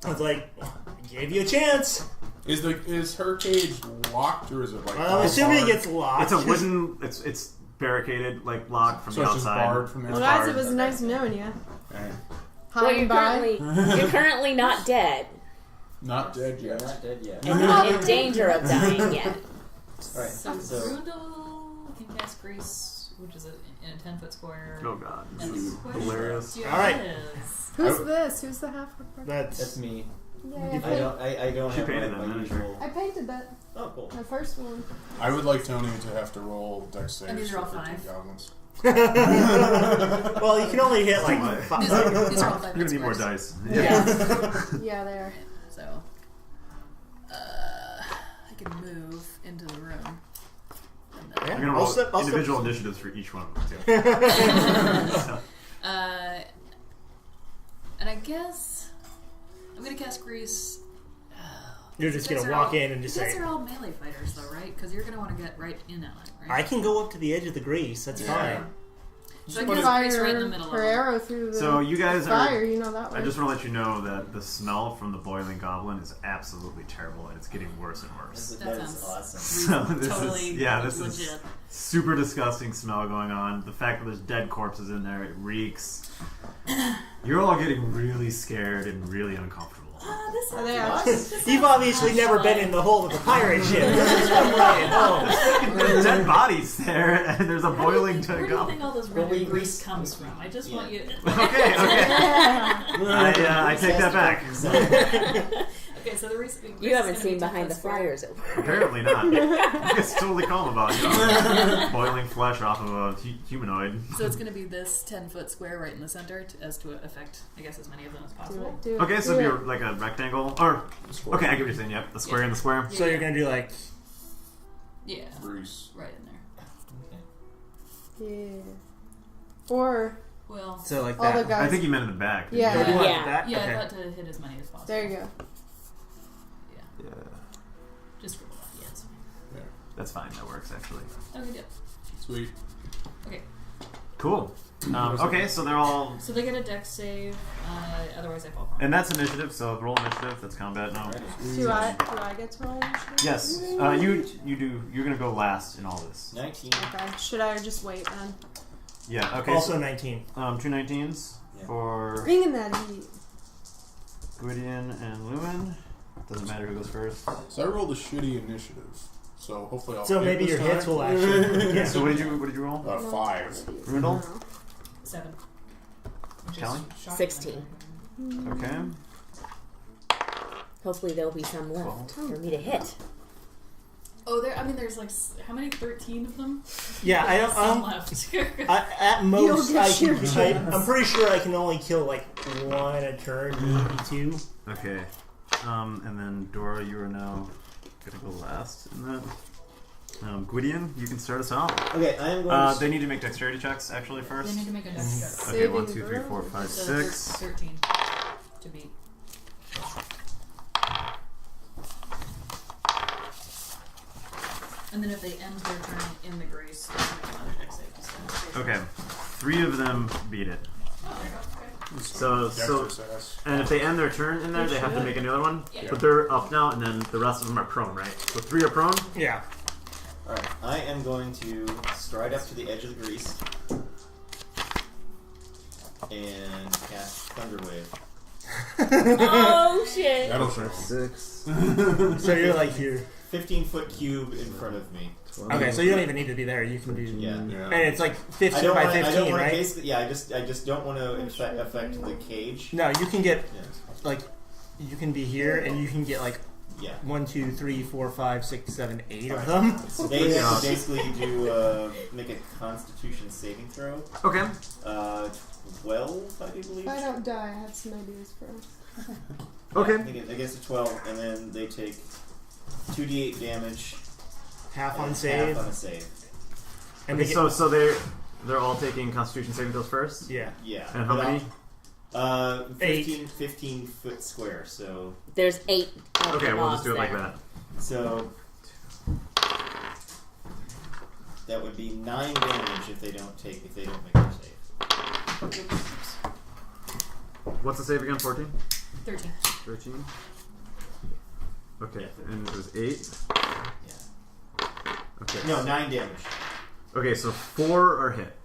it's like I gave you a chance. Is her cage locked or is it like? I'm assuming it barred? gets locked. It's a wooden. It's barricaded, like locked from So the it's just outside. barred from the Well, outside. guys, it was nice knowing you. Alright. Well, Hi and bye. you're currently not dead. Not dead You're yet. not dead yet. And not in danger of dying yet. Alright, So, so Grundle can cast Grease, which is in a 10-foot square. Oh god. And the question Hilarious. is, Alright. Who's this? Who's the half orc? that's That's me. Yeah, I don't She have painted my them, didn't she? usual. I painted that. Oh, cool. The first one. I would like Tony to have to roll dex saves And these are all for 13 5? goblins. well, you can only hit like These five. These are all 5 You're gonna need more dice. Yeah. Yeah, they are. So, I can move into the room. And then, You're gonna I'll roll step- I'll step- individual initiatives for each one of them too. and I guess I'm gonna cast Grease. You're just You guys gonna are walk all- in and just you guys say, are all melee fighters, though, right? Because you're gonna want to get right in on it, right? I can go up to the edge of the grease. That's fine. So I Put cast Grease right in the middle her of it. arrow through the So you guys fire, are. you know that way. I just want to let you know that the smell from the boiling goblin is absolutely terrible, and it's getting worse and worse. That That is sounds awesome. So this totally is this legit. is super disgusting smell going on. The fact that there's dead corpses in there, it reeks. You're all getting really scared and really uncomfortable. This Are they sounds- actually? You've obviously never been in the hold of a pirate ship. This is what right at home. There's dead bodies there, and there's a boiling Where dead do you goblin. think all this Well, we- rendered grease comes from? I just want you. Okay. I take that back. Okay, so the reason You haven't seen behind the flyers. Apparently not. It's totally calm about it. Boiling flesh off of a humanoid. So it's going to be this 10-foot square right in the center as to affect, I guess, as many of them as Do possible. it, do it, Okay, so do it'd it. be like a rectangle, or okay, I get what you're saying. Yep, the square in the square. So you're gonna do like Yeah, Grease. right in there. Yeah. Or Well, so like all that. the guys. I think you meant in the back. didn't Yeah. you? So do you want Yeah. that? yeah, Okay. I thought to hit as many as possible. There you go. Yeah, Yeah, just for the luck, yeah, it's fine. that's fine. That works actually. Okay, yeah. Sweet. Okay, Cool. Okay, so they're all, so they get a dex save, otherwise I fall prone. and that's initiative. So roll initiative. That's combat now. Do I get to roll initiative? Yes, you do. You're gonna go last in all this. 19. Okay. Should I just wait then? Yeah. Okay. Also 19. so, 2 19s Yeah. for Bringing that heat. Gwydion and Lewin. Doesn't matter who goes first. So I rolled a shitty initiative. So hopefully I'll So hit maybe this your hits time. will actually. Yeah. So what did you roll? 5. Rundle? 7. Which is Kelly? shocking. 16. Okay. Hopefully there'll be some left for me to hit. Oh, there's like, how many? 13 of them? Yeah, I There's some don't. left. At most, You'll I get can. your I'm pretty sure I can only kill like one a turn, maybe two. Okay. And then Dora, you are now gonna go last in that. Gwydion, you can start us out. Okay, I am going to. They need to make dexterity checks actually They first. need to make a dex check. Okay, Saving 1, 2, 3, throw. 4, 5, So 6. 13 to beat. And then if they end their turn in the grace, they can make another dex save to stand. Okay, 3 of them beat it. Oh, there you go. Okay. So, Dexterous. and if they end their turn in there, they have to make another one. Yeah. But they're up now, and then the rest of them are prone, right? So 3 are prone. Yeah. Alright, I am going to stride up to the edge of the grease and cast Thunder Wave. Oh shit! That'll show. 6. So you're like here. 15-foot cube in front of me. Okay, so you don't even need to be there. You can do. Yeah. And it's like I 15 don't by want. I 15, don't want right? to. Basically, yeah. I just don't want to affect the cage. No, you can get Yeah. like you can be here and you can get like Yeah. 1, 2, 3, 4, 5, 6, 7, 8 of them. So they basically do make a Constitution saving throw. Okay. 12, I do believe. If I don't die, I have some ideas for us. Okay. They get a 12, and then they take 2d8 damage. Half on and save. Half on a save. And Okay, they get, so they're all taking Constitution saving throws first. yeah. Yeah. And how many? 15 foot square. So There's 8. of Okay, the we'll just mobs do it like there. that. so that would be 9 damage if they don't make their save. What's the save again? 14? 13. 13? Okay, Yeah. and it was 8? Yeah. Okay. No, 9 damage. Okay, so 4 are hit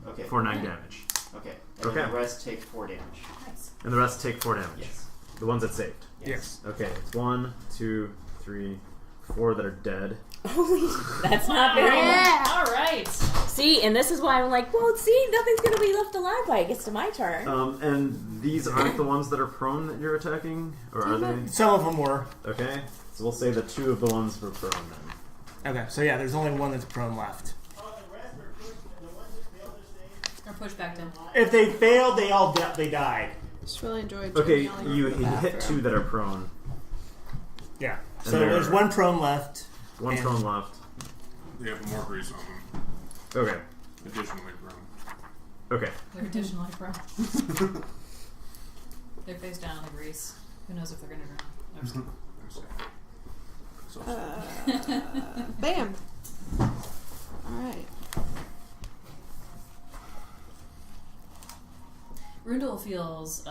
Okay. for 9 damage. Okay. And Okay. then the rest take 4 damage. Nice. And the rest take 4 damage. Yes. The ones that saved. Yes. Okay, it's 1, 2, 3, 4 that are dead. Holy, that's not very much. Yeah. All right. See, and this is why I'm like, well, see, nothing's going to be left alive by it gets to my turn. And these aren't the ones that are prone that you're attacking? Or are they? Some of them were. Okay, so we'll say the 2 of the ones were prone then. Okay, so yeah, there's only one that's prone left. Or push back down. If they failed, they died. Just really enjoyed. Okay, yelling you from the hit bathroom. 2 that are prone. Yeah. And So there's they're- one prone left. 1 And- prone left. They have more grease on them. Okay, Additionally, grown. okay. They're additionally prone. They're face down in the grease. Who knows if they're going to drown? No, I'm just kidding. Bam. All right. Rundle feels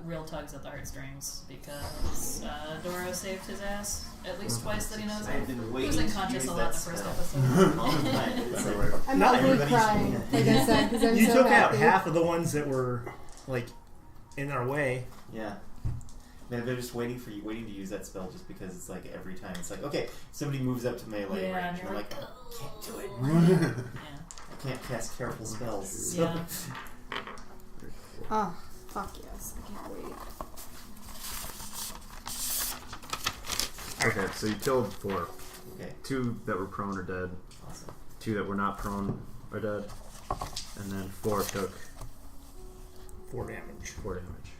real tugs at the heartstrings because Doro saved his ass at least twice that he knows I've of. been He waiting was to unconscious use a lot that the first spell. episode. Long time. It's By the like- way, I'm Not not really everybody's crying, doing like I said, because I'm You so took happy. out half of the ones that were like in our way. Yeah. Man, they're just waiting to use that spell just because it's like every time it's like, okay, somebody moves up to melee Yeah, range, and you're I'm like, like, oh, can't do it. Yeah. I can't cast careful spells. Yeah. Oh, fuck yes. I can't wait. Okay, so you killed 4. Okay, 2 that were prone are dead. awesome. 2 that were not prone are dead. And then 4 took 4 damage. 4 damage.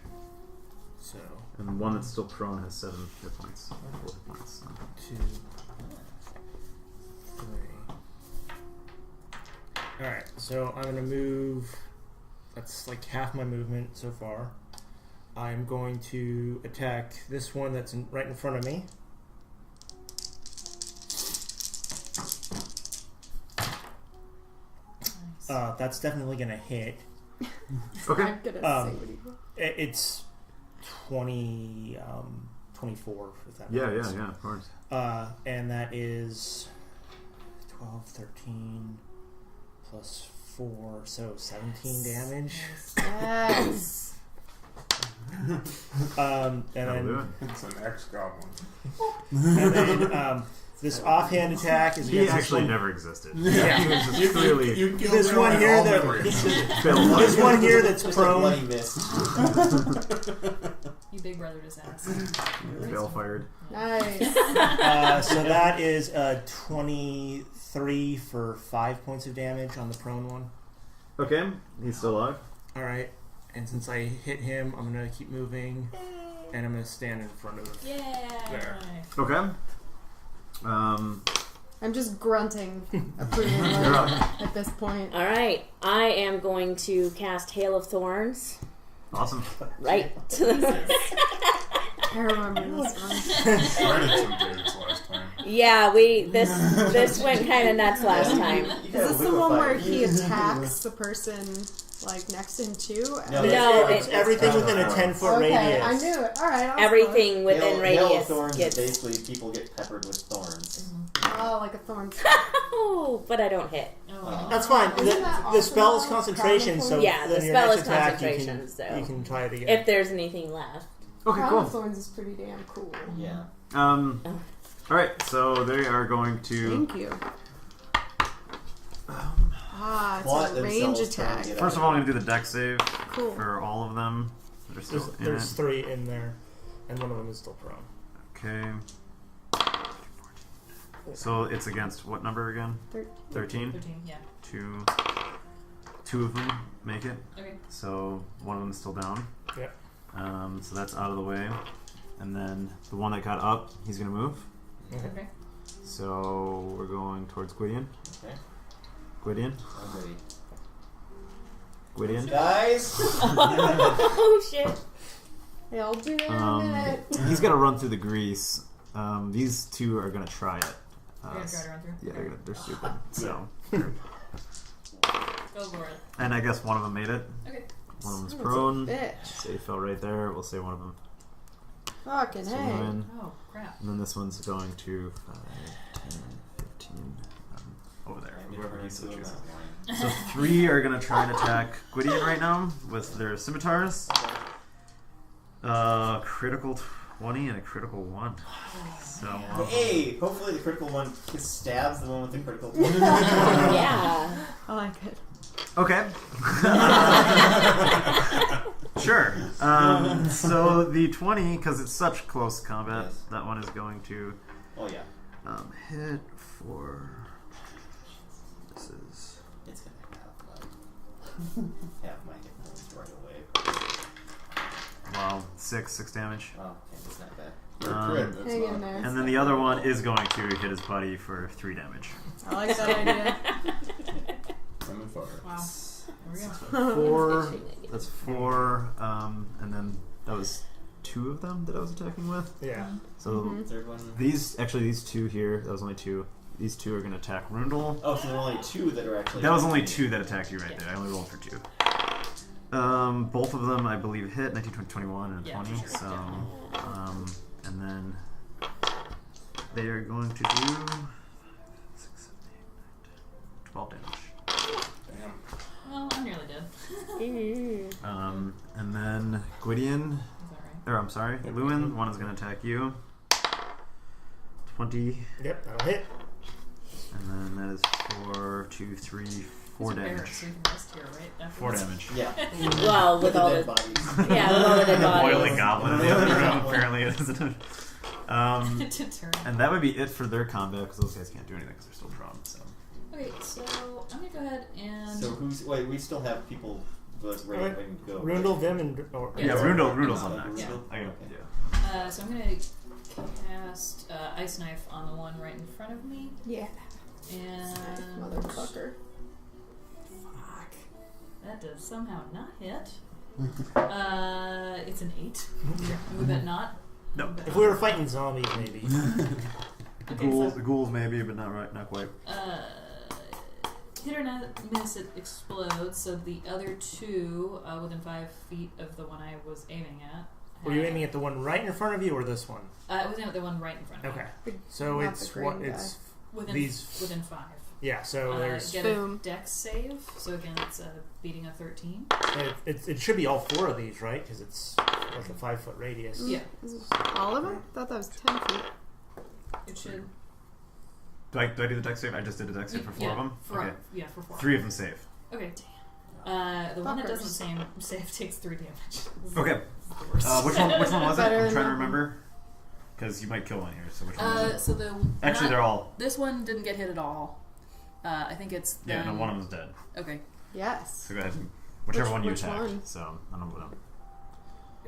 So And 1 that's still prone has 7 hit points. 4 hit points. 2, 3. Alright, so I'm gonna move. That's like half my movement so far. I'm going to attack this one that's right in front of me. Nice. That's definitely gonna hit. Okay. I'm gonna say what he It's 24, if that Yeah, matters. yeah, of course. And that is 12, 13, plus 4, so 17 damage. Yes. And That'll do then, it. It's an ex-goblin. and then this offhand attack is He against actually this one. never existed. Yeah. He was just clearly You killed This him one in here, all that- memories. This one here that's Just a bloody prone. mist. You big brothered his ass. spell fired. Nice. So that is 23 for 5 points of damage on the prone one. Okay, he's still alive. Alright, and since I hit him, I'm going to keep moving, and I'm going to stand in front of Yeah. There. Okay. I'm just grunting approvingly You're up. at this point. All right, I am going to cast Hail of Thorns Awesome. right to the. I remember this one. Shredded some dudes last time. Yeah, this went kind of nuts last time. You Is gotta this the one liquefy where it. he attacks the person like next to him too? No, No, it's it- everything within a 10-foot Okay, radius. I knew it. All right, Everything within Hail of radius thorns gets. is basically people get peppered with thorns. Oh, like a thorn. Oh, but I don't hit. Oh. That's fine. Isn't that The spell is also concentration, so Yeah, the then your spell next is attack concentration, so- you can try it again. If there's anything left. Okay, Crown cool. of Thorns is pretty damn cool. Yeah. Alright, so they are going to. Thank you. Plot It's a range themselves trying to attack. get First of all, I'm going to do the deck save Cool. for all of them. They're still there's in there's it. 3 in there, and one of them is still prone. Okay. So it's against what number again? 13? 13, yeah. Two of them make it. Okay. So one of them's still down. Yep. So that's out of the way. And then the one that got up, he's going to move. Okay. So we're going towards Gwydion. Okay. Gwydion. I'm ready. Gwydion. Guys! Oh shit! I'll do that in a minute. He's got to run through the grease. These two are going to try it. You're going to try to run through? Yeah, they're stupid. So. Go for it. And I guess one of them made it. Okay. One of them's Son of a prone. bitch. Say he fell right there. We'll say one of them. Fucking So hey. Ruin. Oh, crap. And then this one's going to 5, 10, 15. Over there. I'm Whoever gonna needs to do choose. that So 3 are going to try and attack Gwydion right now with their scimitars. Critical 20 and a critical 1. So one. Hey! Hopefully the critical one stabs the one with the critical 1. Yeah. I like it. okay. Sure. So the 20, because it's such close combat, Yes. that one is going to Oh yeah. hit for. This is. It's gonna have my hit points right away. Wow, 6 damage. Oh, okay, that's not bad. You're Um, crit, that's Hang in not. there. And then the other one is going to hit his buddy for 3 damage. I like that idea. I'm in fire. Wow. There we go. 4. That's 4. And then that was 2 of them that I was attacking with. Yeah. So Third one. these two here. That was only 2. These 2 are going to attack Rundle. Oh, so there are only 2 that are actually. That was only 2 that attacked you right there. I only rolled for 2. Both of them, I believe, hit 19, 20, 21, and Yeah, 20. for sure. So, and then they are going to do 6, 7, 8, 9, 10, 12 damage. Damn. Well, I'm nearly dead. And then Gwydion, Is that right? or I'm sorry, Lewin, one is going to attack you. 20, Yep, that'll hit. and then that is 4, 2, 3, 4 There's a bear, damage. so you can rest here, right? 4 Afterwards. damage. Yeah. Well, with all dead the bodies. yeah, with all the dead bodies. Boiling goblin in the other room, apparently. Isn't it? To turn. And that would be it for their combat, because those guys can't do anything because they're still prone. So. Okay, so I'm gonna go ahead and. So who's. Wait, we still have people ready Alright. and go. Rundle, Vim, and Yeah, Rundle's on next. Yeah. I got, Okay. yeah. So I'm gonna cast Ice Knife on the one right in front of me, Yeah. and Motherfucker. fuck, that does somehow not hit. It's an 8. Would that not? No. If we were fighting zombies, maybe. Okay, so Ghouls maybe, but not quite. hit or not miss, it explodes. So the other 2 within 5 feet of the one I was aiming at. Were you aiming at the one right in front of you or this one? I was aiming at the one right in front of me. Okay. So Not it's the what green it's Within These- within 5. yeah. So there's Get Boom. a dex save. So again, it's beating a 13. it should be all 4 of these, right? Because it's like a 5-foot radius. Yeah, Is this all of them? I thought that was 10 feet. it should. Do I do the dex save? I just did a dex save for 4 of them? Okay. Yeah, for 4. 3 of them save. Okay. The one that Fuckers. doesn't save takes 3 damage. This is- Okay. this is the worst. Which one was it? Better I'm than trying to nothing. remember. Because you might kill one here, so which one was it? So the Actually, they're all. this one didn't get hit at all. I think it's Yeah, no, them- one of them's dead. Okay. Yes. So go ahead. Whichever one you which attack. one? So, I don't know.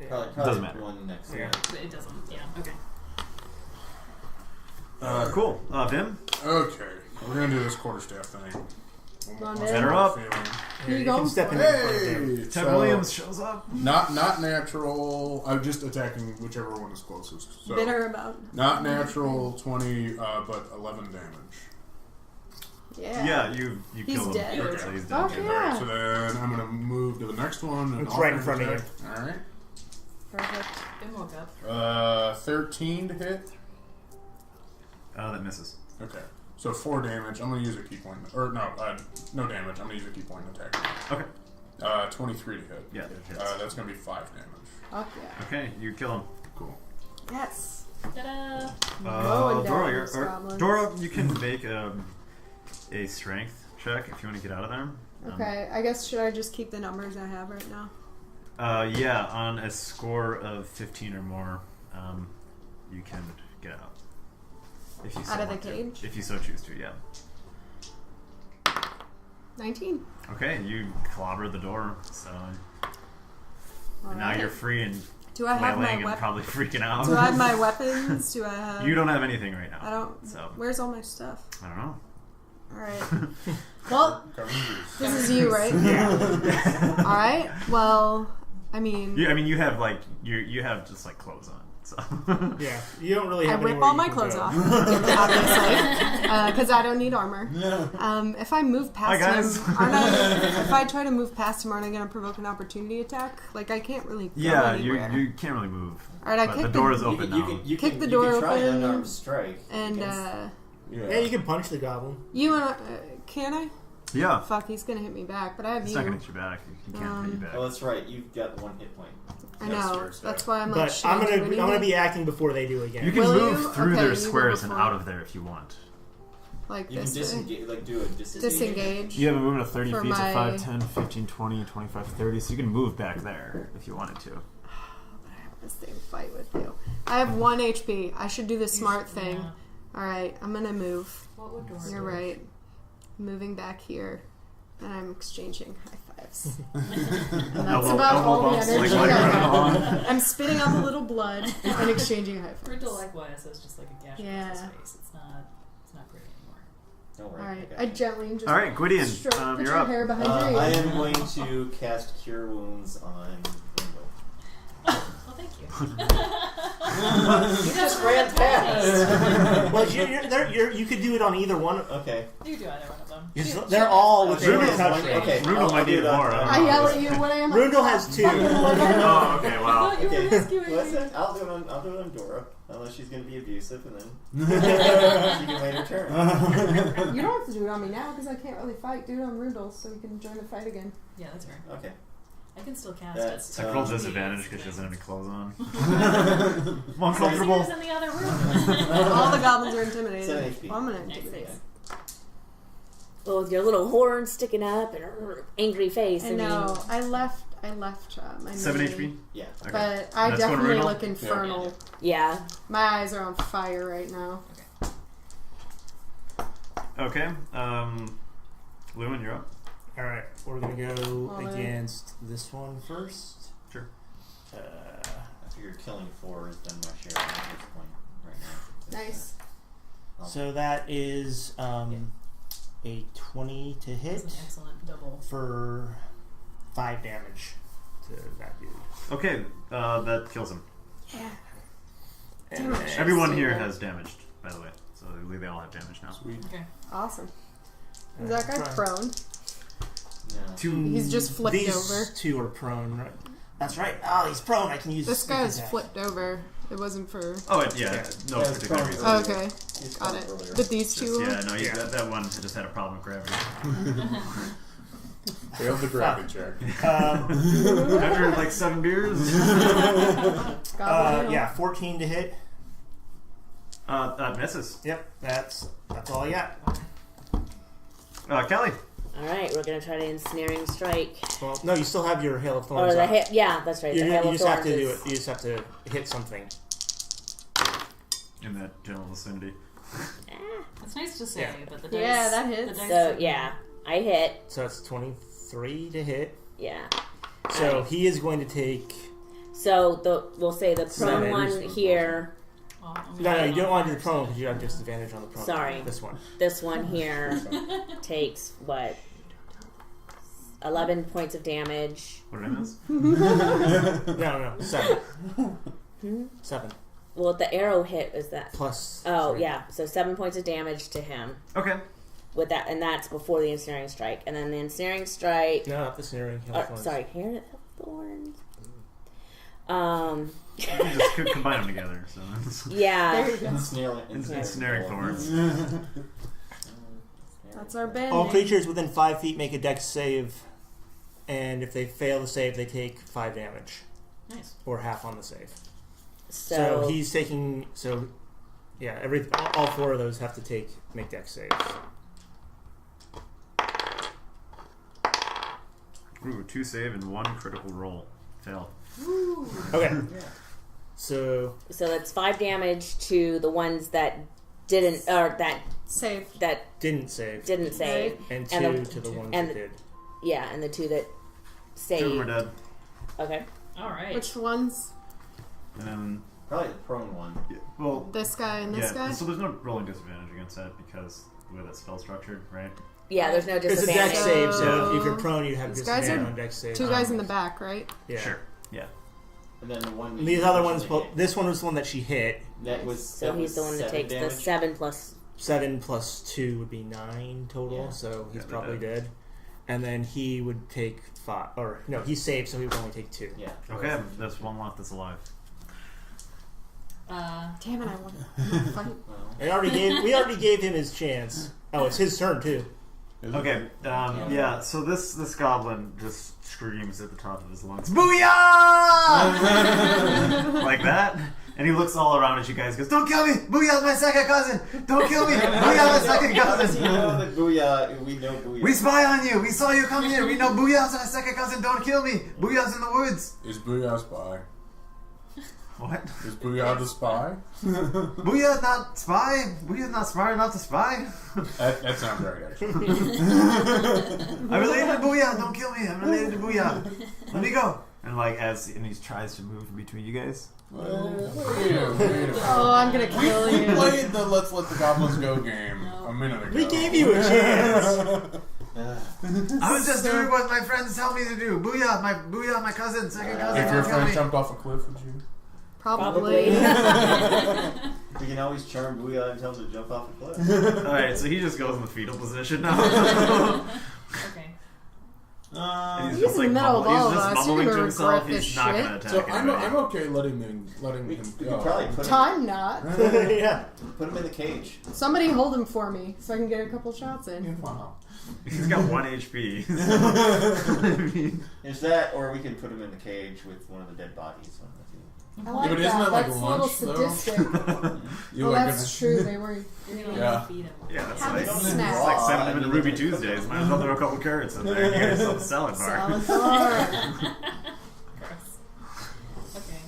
Probably Doesn't matter. one next Yeah. to But it doesn't. Yeah. Okay. Cool. Vim? Okay, we're gonna do this quarterstaff thing. on, Once Vim. more Set her up. feeling. Here you you go. can step in front of him. Hey, Ted so Williams shows up. not natural. I'm just attacking whichever one is closest. So Bitter about. not natural 20, but 11 damage. Yeah. Yeah, you He's kill him. dead. Okay. So he's dead. Oh, Okay, yeah. alright, so then I'm gonna move to the next one. It's right in front of you. All right. Perfect. Then woke up. 13 to hit. That misses. Okay. So 4 damage. I'm gonna use a key point. Or no, no damage. I'm gonna use a key point attack. Okay. 23 to hit. Yeah, that hits. That's gonna be 5 damage. Fuck yeah. Okay, you kill him. Cool. Yes. Ta-da! Mowing down Dora, these goblins. Dora, you can make a strength check if you want to get out of there. Okay, I guess should I just keep the numbers I have right now? Yeah, on a score of 15 or more, you can get out. If you so Out of the want to. cage? If you so choose to, yeah. 19. Okay, you clobber the door, so All now right. you're free and Do I have my flailing and weapons? probably freaking out. Do I have my weapons? Do I have? You don't have anything right now. I don't. So Where's all my stuff? I don't know. All right. Well, Cover yours. this is you, right? Yeah. All right. Well, I mean, you have like you have just like clothes on. So Yeah. You don't really I have rip anywhere all you my can clothes go. off, obviously, because I don't need armor. If I move Hi, past guys. him, aren't I? If I try to move past him, aren't I going to provoke an opportunity attack? Like I can't really go yeah, you anywhere. you can't really move. All right, I But kick the door is open now. Kick the door you can try an open unarmed strike. and against- Yeah, you can punch the goblin. you and can I? Yeah, Fuck, he's gonna hit me back, but I have it's you. not gonna hit you back. You can't hit you back. Oh, that's right. You've got 1 hit point. I That's know. true, That's so. why I'm like. But should I'm I do gonna anything? be acting before they do again. You can Will move you? through Okay, their you squares and before. out of there if you want. like You can this way. disengage, like do a disengage. Disengage. You have a movement of 30 For feet, so my- 5, 10, 15, 20, 25, 30, so you can move back there if you wanted to. This thing fight with you. I have 1 HP. I should do the smart thing. Yeah. All right, I'm gonna move. What would Dora You're do? right. Moving back here, and I'm exchanging high fives. And that's Elbow- about elbow all the bumps, energy like, I right have. on. I'm spitting out a little blood and exchanging high Riddle fives. likewise has just like a gash Yeah. across his face. It's not great anymore. Don't All worry. right, got I you. gently just All right, Gwydion, stroke put you're your up. hair behind your I ear. am going to cast Cure Wounds on Ringo. Well, thank you. You just ran past. Well, you could do it on either one. Okay. You do either one of them. Because they're all within Rundle your has touch one- range. Okay. Rundle I'll might do need it on- more. I yell at you. What am I? Rundle has 2. Oh, okay, wow. You were Okay. rescuing Listen, me. I'll do it on Dora, unless she's going to be abusive, and then she can wait her turn. You don't have to do it on me now because I can't really fight. Do it on Rudolph so you can join the fight again. Yeah, that's right. Okay. I can still cast That's it. I roll disadvantage because she doesn't have any clothes on. I'm He uncomfortable. was in the other room. All the goblins are intimidated. 7 HP. Well, I'm gonna intimidate. Well, with your little horn sticking up and angry face. I know. I left my 7 mini, HP? Yeah. Okay. But I That's going to definitely Rudolph? look infernal. Yeah. My eyes are on fire right now. Okay, Lewin, you're up. Alright, we're going to go All right. against this one first. Sure. I figured killing 4 has done my share at this point right now. Nice. So that is a 20 to It's hit an excellent double. for 5 damage to that dude. Okay, that kills him. Yeah. And then- Everyone here has damaged, by the way. So they all have damage now. Sweet. Okay. Awesome. Is that guy Try. prone? No. He's just flipped These over. 2 are prone, right? That's right. Oh, he's prone. I can use This guy is attack. flipped over. It wasn't for. Oh, yeah, no Yeah, particular it's reason. Oh, okay. He's Got gone it. earlier. But these Just, two. yeah, no, Yeah. that one just had a problem with gravity. Failed the gravity check. After like 7 beers? Goblin. Yeah, 14 to hit. Misses. Yep, that's all I got. Kelly. All right, we're gonna try to ensnaring strike. Well, no, you still have your hail of thorns. Or the up. hit? Yeah, that's right. You, the hail you of just have to thorns do is- it. You just have to hit something. In that general vicinity. It's nice to say, Yeah. but the dice. Yeah, that hits. The dice So are- yeah, I hit. So that's 23 to hit. Yeah. So Alright. he is going to take. So we'll say the prone Seven. one here. Well, I'm gonna No, do you it don't on want to do the first. prone because you have disadvantage on the prone. Sorry. This one. This one here takes what? 11 points of damage. What did I miss? No, 7. 7 Well, the arrow hit is that. plus. Oh 3. yeah, so 7 points of damage to him Okay. with that, and that's before the ensnaring strike. And then the ensnaring strike. No, not the snaring. Hail of thorns. Sorry, hair of thorns. You can just combine them together. So. Yeah. There you go. Ensnaring thorns. That's our band. All creatures within 5 feet make a dex save, and if they fail the save, they take 5 damage Nice. or half on the save. So, So he's taking. So yeah, all 4 of those have to make dex saves. Ooh, 2 save and 1 critical roll. Fail. Okay. So that's 5 damage to the ones that didn't, or Save. that Didn't save. didn't save, And 2 and to the ones and that did. yeah, and the 2 that 2 of them saved. are dead. Okay. All right. Which ones? And then, Probably the prone one. well, This guy and this guy? so there's no rolling disadvantage against that because the way that spell's structured, right? Yeah, there's no It's a dex disadvantage. save, so if you're prone, you have These guys disadvantage are on dex save. 2 guys in the back, right? Yeah. Sure. Yeah. And then the one. And these other ones, usually hit. this one was the one that she hit. That was. So that he's was the one that 7 takes damage. the 7 plus. 7 plus 2 would be 9 total, Yeah. so he's Yeah, they're probably dead. dead. And then he would take 5, or no, he saved, so he would only take 2. Yeah. Okay, there's one left that's alive. Damn it, I want to fight. Well, We already gave him his chance. Oh, it's his turn too. Is it? Okay, yeah, so this goblin just screams at the top of his lungs, Booyah! Like that. And he looks all around at you guys and goes, don't kill me! Booyah's my second cousin! Don't kill me! Booyah's my second how does he cousin! know that Booyah? We know Booyah. We spy on you! We saw you come here! We know Booyah's my second cousin! Don't kill me! Booyah's in the woods! Is Booyah spy? What? Is Booyah the spy? Booyah's not spy! Booyah's not smart enough to spy! That sounds right, actually. I'm related to Booyah! Don't kill me! I'm related to Booyah! Let me go! And like and he tries to move between you guys. Wait a minute. Oh, I'm gonna kill We you. played the Let's Let the Goblins Go game a minute ago. We gave you a chance. I was just doing what my friends tell me to do. Booyah, my cousin, second cousin. If your Don't kill friend me. jumped off a cliff, would you? Probably. We can always charm Booyah and tell him to jump off a cliff. Alright, so he just goes in the fetal position now. Okay. And He's in the middle of all of us. He's just You're mumbling gonna to himself. regret this He's not going to shit. attack So I'm anybody. okay letting him We go. could probably put him, Time not. Yeah. put him in the cage. Somebody hold him for me so I can get a couple shots in. Wow. He's got 1 HP. I mean, There's that, or we can put him in the cage with one of the dead bodies. One of the two. I like but isn't that. it like That's lunch, a little though? sadistic. You Well, like that's gonna- true. They were. You're gonna Yeah. feed him. yeah, that's Have like, a it's snack. like sending him I into mean, Ruby they could Tuesdays. cook Might as well throw a couple carrots in there and get yourself a salad bar. Salad bar. Gross. Okay.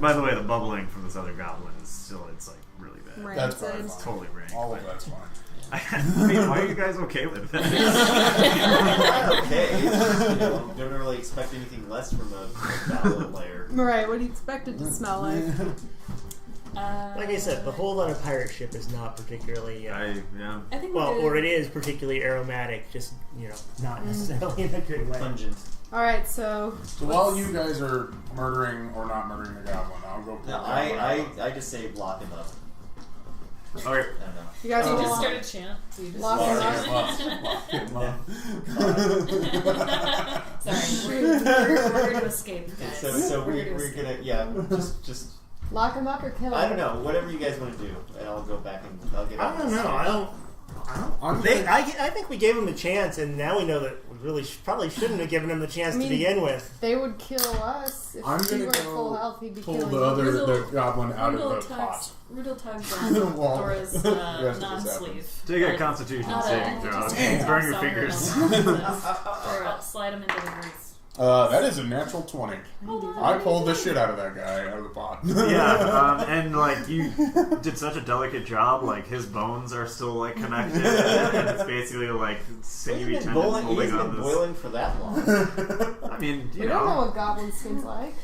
By the way, the bubbling from this other goblin is still, it's like really bad. That's probably Rancid. fine. Totally rank. All of that's fine. I mean, why are you guys okay with that? Not okay. It's just, don't really expect anything less from a goblin player. Right, what do you expect it to smell like? Like I said, the hold on a pirate ship is not particularly. I think Well, we're or good. it is particularly aromatic, just not necessarily in a good way. Pungent. Alright, so. So while you guys are murdering or not murdering the goblin, I'll go. No, I just say block him up. Okay. I don't know. You guys You will just start a chant. So you just Lock him up. Sorry, we're going to escape, guys. So We're we're gonna gonna just Lock him up or kill him? I don't know, whatever you guys want to do, and I'll go back and I'll get. I don't know. I'm I think we gave him a chance, and now we know that we really probably shouldn't have given him the chance I mean, to begin with. They would kill us. If I'm we gonna were at go full health, he'd be pull killing the you. other Rudel- the goblin out Rudel of the pot. tugs on Well, Dora's the rest of this non-sleeve. Take a constitution Not saving a- throw. just Burn your toss fingers. on her or slide him into the grease. That is a natural 20. I pulled the shit out of that guy out of the pot. Yeah, and like you did such a delicate job. Like his bones are still like connected, and it's basically like sinewy He's tendons been holding on been this. boiling for that long. I mean, We you don't know know, what goblin skin's like.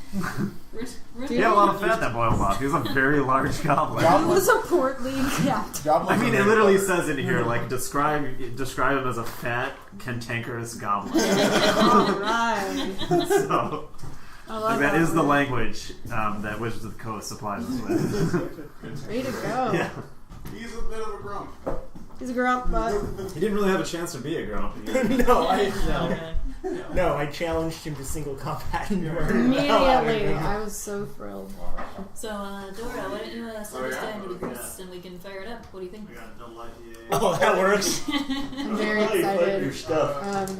he had a lot of fat that boiled off. He was a very large goblin. He was a portly cat. I mean, it literally says in here like describe him as a fat, cantankerous goblin. Alright. So I love that is the word. language that Wizards of the Coast supplies us with. Way to go. Yeah. He's a bit of a grump. He's a grump, but He didn't really have a chance to be a grump. No, I challenged him to single combat. And immediately I was so thrilled. So, Dora, why don't you send us down to the grease and we can fire it up? What do you think? Oh, that works. I'm very Your excited. stuff.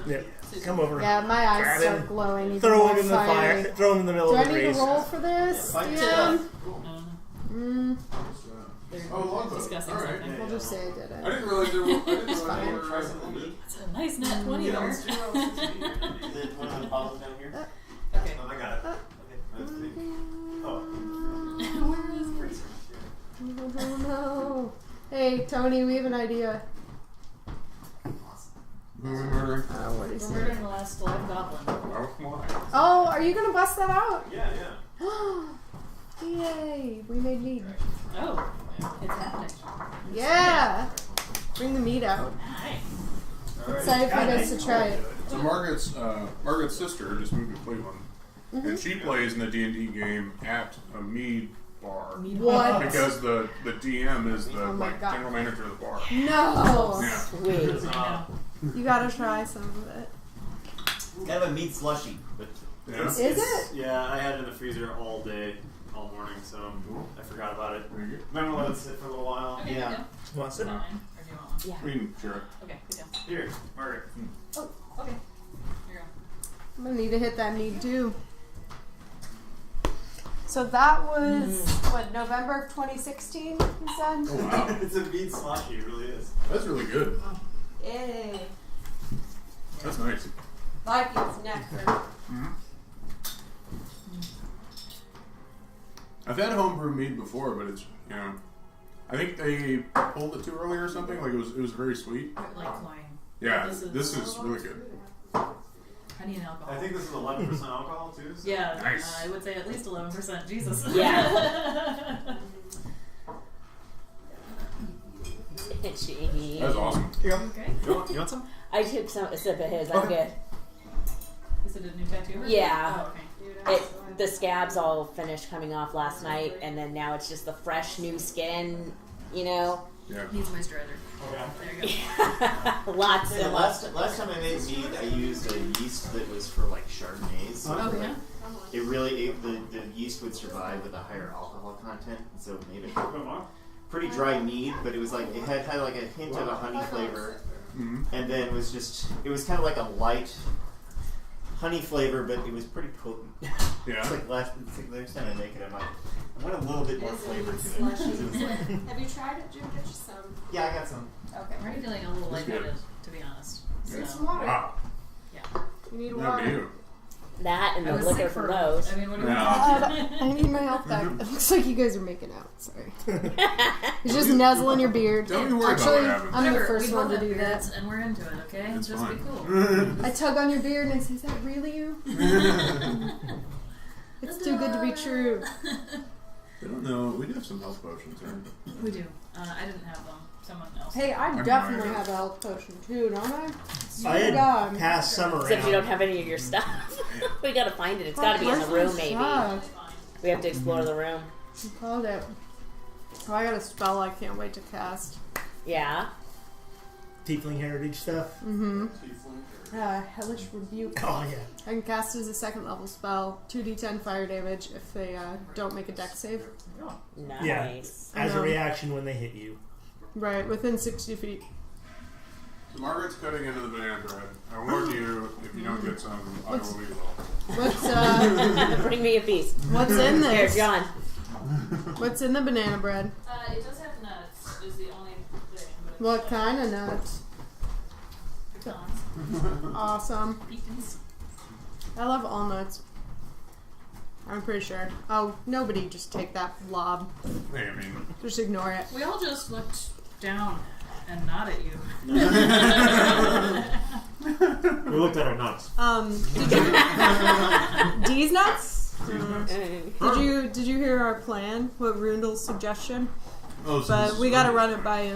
Yeah. Come over. Yeah, my eyes Grab start him. glowing. Even Throw more him in the fiery. fire. Throw him in the middle Do I of the need to race. roll for this? Fight it DM? They're Oh, love discussing All right. something. We'll just say I did I it. didn't realize there were. Try something neat. It's a nice nat 20 Yeah, there. let's do it. Is it one of the bottles down here? Okay. I got it. Okay. Where is Grace? Oh no. Hey, Tony, we have an idea. Who are we murdering? What is We're it? murdering the last live goblin. Oh, why? Oh, are you gonna bust that out? Yeah. Yay! We made meat. Oh, it's happening. Yeah! Bring the meat out. Nice. Excited for you guys to try it. So Margaret's sister just moved to Cleveland, and she plays in the D&D game at a mead bar. What? Because the DM is the Oh my God. general manager of the bar. No! Yeah. Sweet. You gotta try some of it. Kind of a meat slushy, but Yeah. Is it? Yeah, I had it in the freezer all day, all morning, so I forgot about it. Very good. I'm gonna let it sit for a little while. Okay, Yeah. yeah. You want Is some? that mine? Or do you want one? Yeah. We can share it. Okay, good deal. Here, Margaret. Oh, okay. Here you go. I'm gonna need to hit that meat too. So that was, what, November of 2016, you said? Oh, wow. It's a meat slushy, it really is. That's really good. Yay. That's nice. Vikings nectar. I've had homebrew mead before, but it's, I think they pulled it too early or something. Like it was very sweet. Like wine. Yeah, This this is- is really good. Honey and alcohol. I think this is 11% alcohol too. So. Yeah, Nice. I would say at least 11%. Jesus. Yeah. Gee. That's awesome. Okay. You want some? I took a sip of his. I'm good. Is it a new tattoo? Yeah. Oh, okay. The scabs all finished coming off last night, and then now it's just the fresh new skin. Yeah. Needs moisturizer. Okay. There you go. Lots Yeah, and last time I made mead, I used a yeast that was for like Chardonnays. Oh, yeah? It really the yeast would survive with a higher alcohol content, so it made it pretty dry mead. But it was like it had like a hint of a honey flavor, and then it was kind of like a light honey flavor, but it was pretty potent. Yeah. It's like next time I make it, I want a little bit more flavor to it. Have you tried it, Jim? Get you some. Yeah, I got some. Okay. I'm already feeling a little That's good. lightheaded, to be honest. Get So, some water. Wow. yeah. You need No, water. you. that and I the was liquor sick from for. those. I mean, what do Yeah. I need my health back. It looks like you guys are making out. Sorry. You're just nuzzling your beard. Don't be worried about Actually, what happens. I'm the Whatever, first we one both to have do beards, that. and we're into it, okay? It's Just fine. be cool. I tug on your beard and I say, "Is that really you?" It's too good to be true. I don't know. We do have some health potions, right? We do. I didn't have them. Someone else. Hey, I have definitely no idea. have a health potion too, don't I? I Swear to had God. passed some around. Except you don't have any of your stuff. We gotta find it. It's gotta be in the room, maybe. Fuck. We have to explore the room. You called it. Oh, I got a spell I can't wait to cast. Yeah. Tiefling heritage stuff. Mm-hmm. Hellish Rebuke. Oh yeah. I can cast it as a second level spell, 2d10 fire damage if they don't make a dex save. Nice. As a know. reaction when they hit you. Right, within 60 feet. So Margaret's cutting into the banana bread. I warn you, if you don't get some, I will leave all. What's Bring me a piece. what's in Here, this? John. What's in the banana bread? It does have nuts. Is the only thing. But What kind of nuts? Pecans. Awesome. Pecans. I love all nuts. I'm pretty sure. Oh, nobody just take that blob. Hey, I mean, Just ignore it. We all just looked down and not at you. We looked at our nuts. Did you D's nuts? Mm. Did you hear our plan? What Rundle's suggestion? oh, so this But is we gotta really- run it by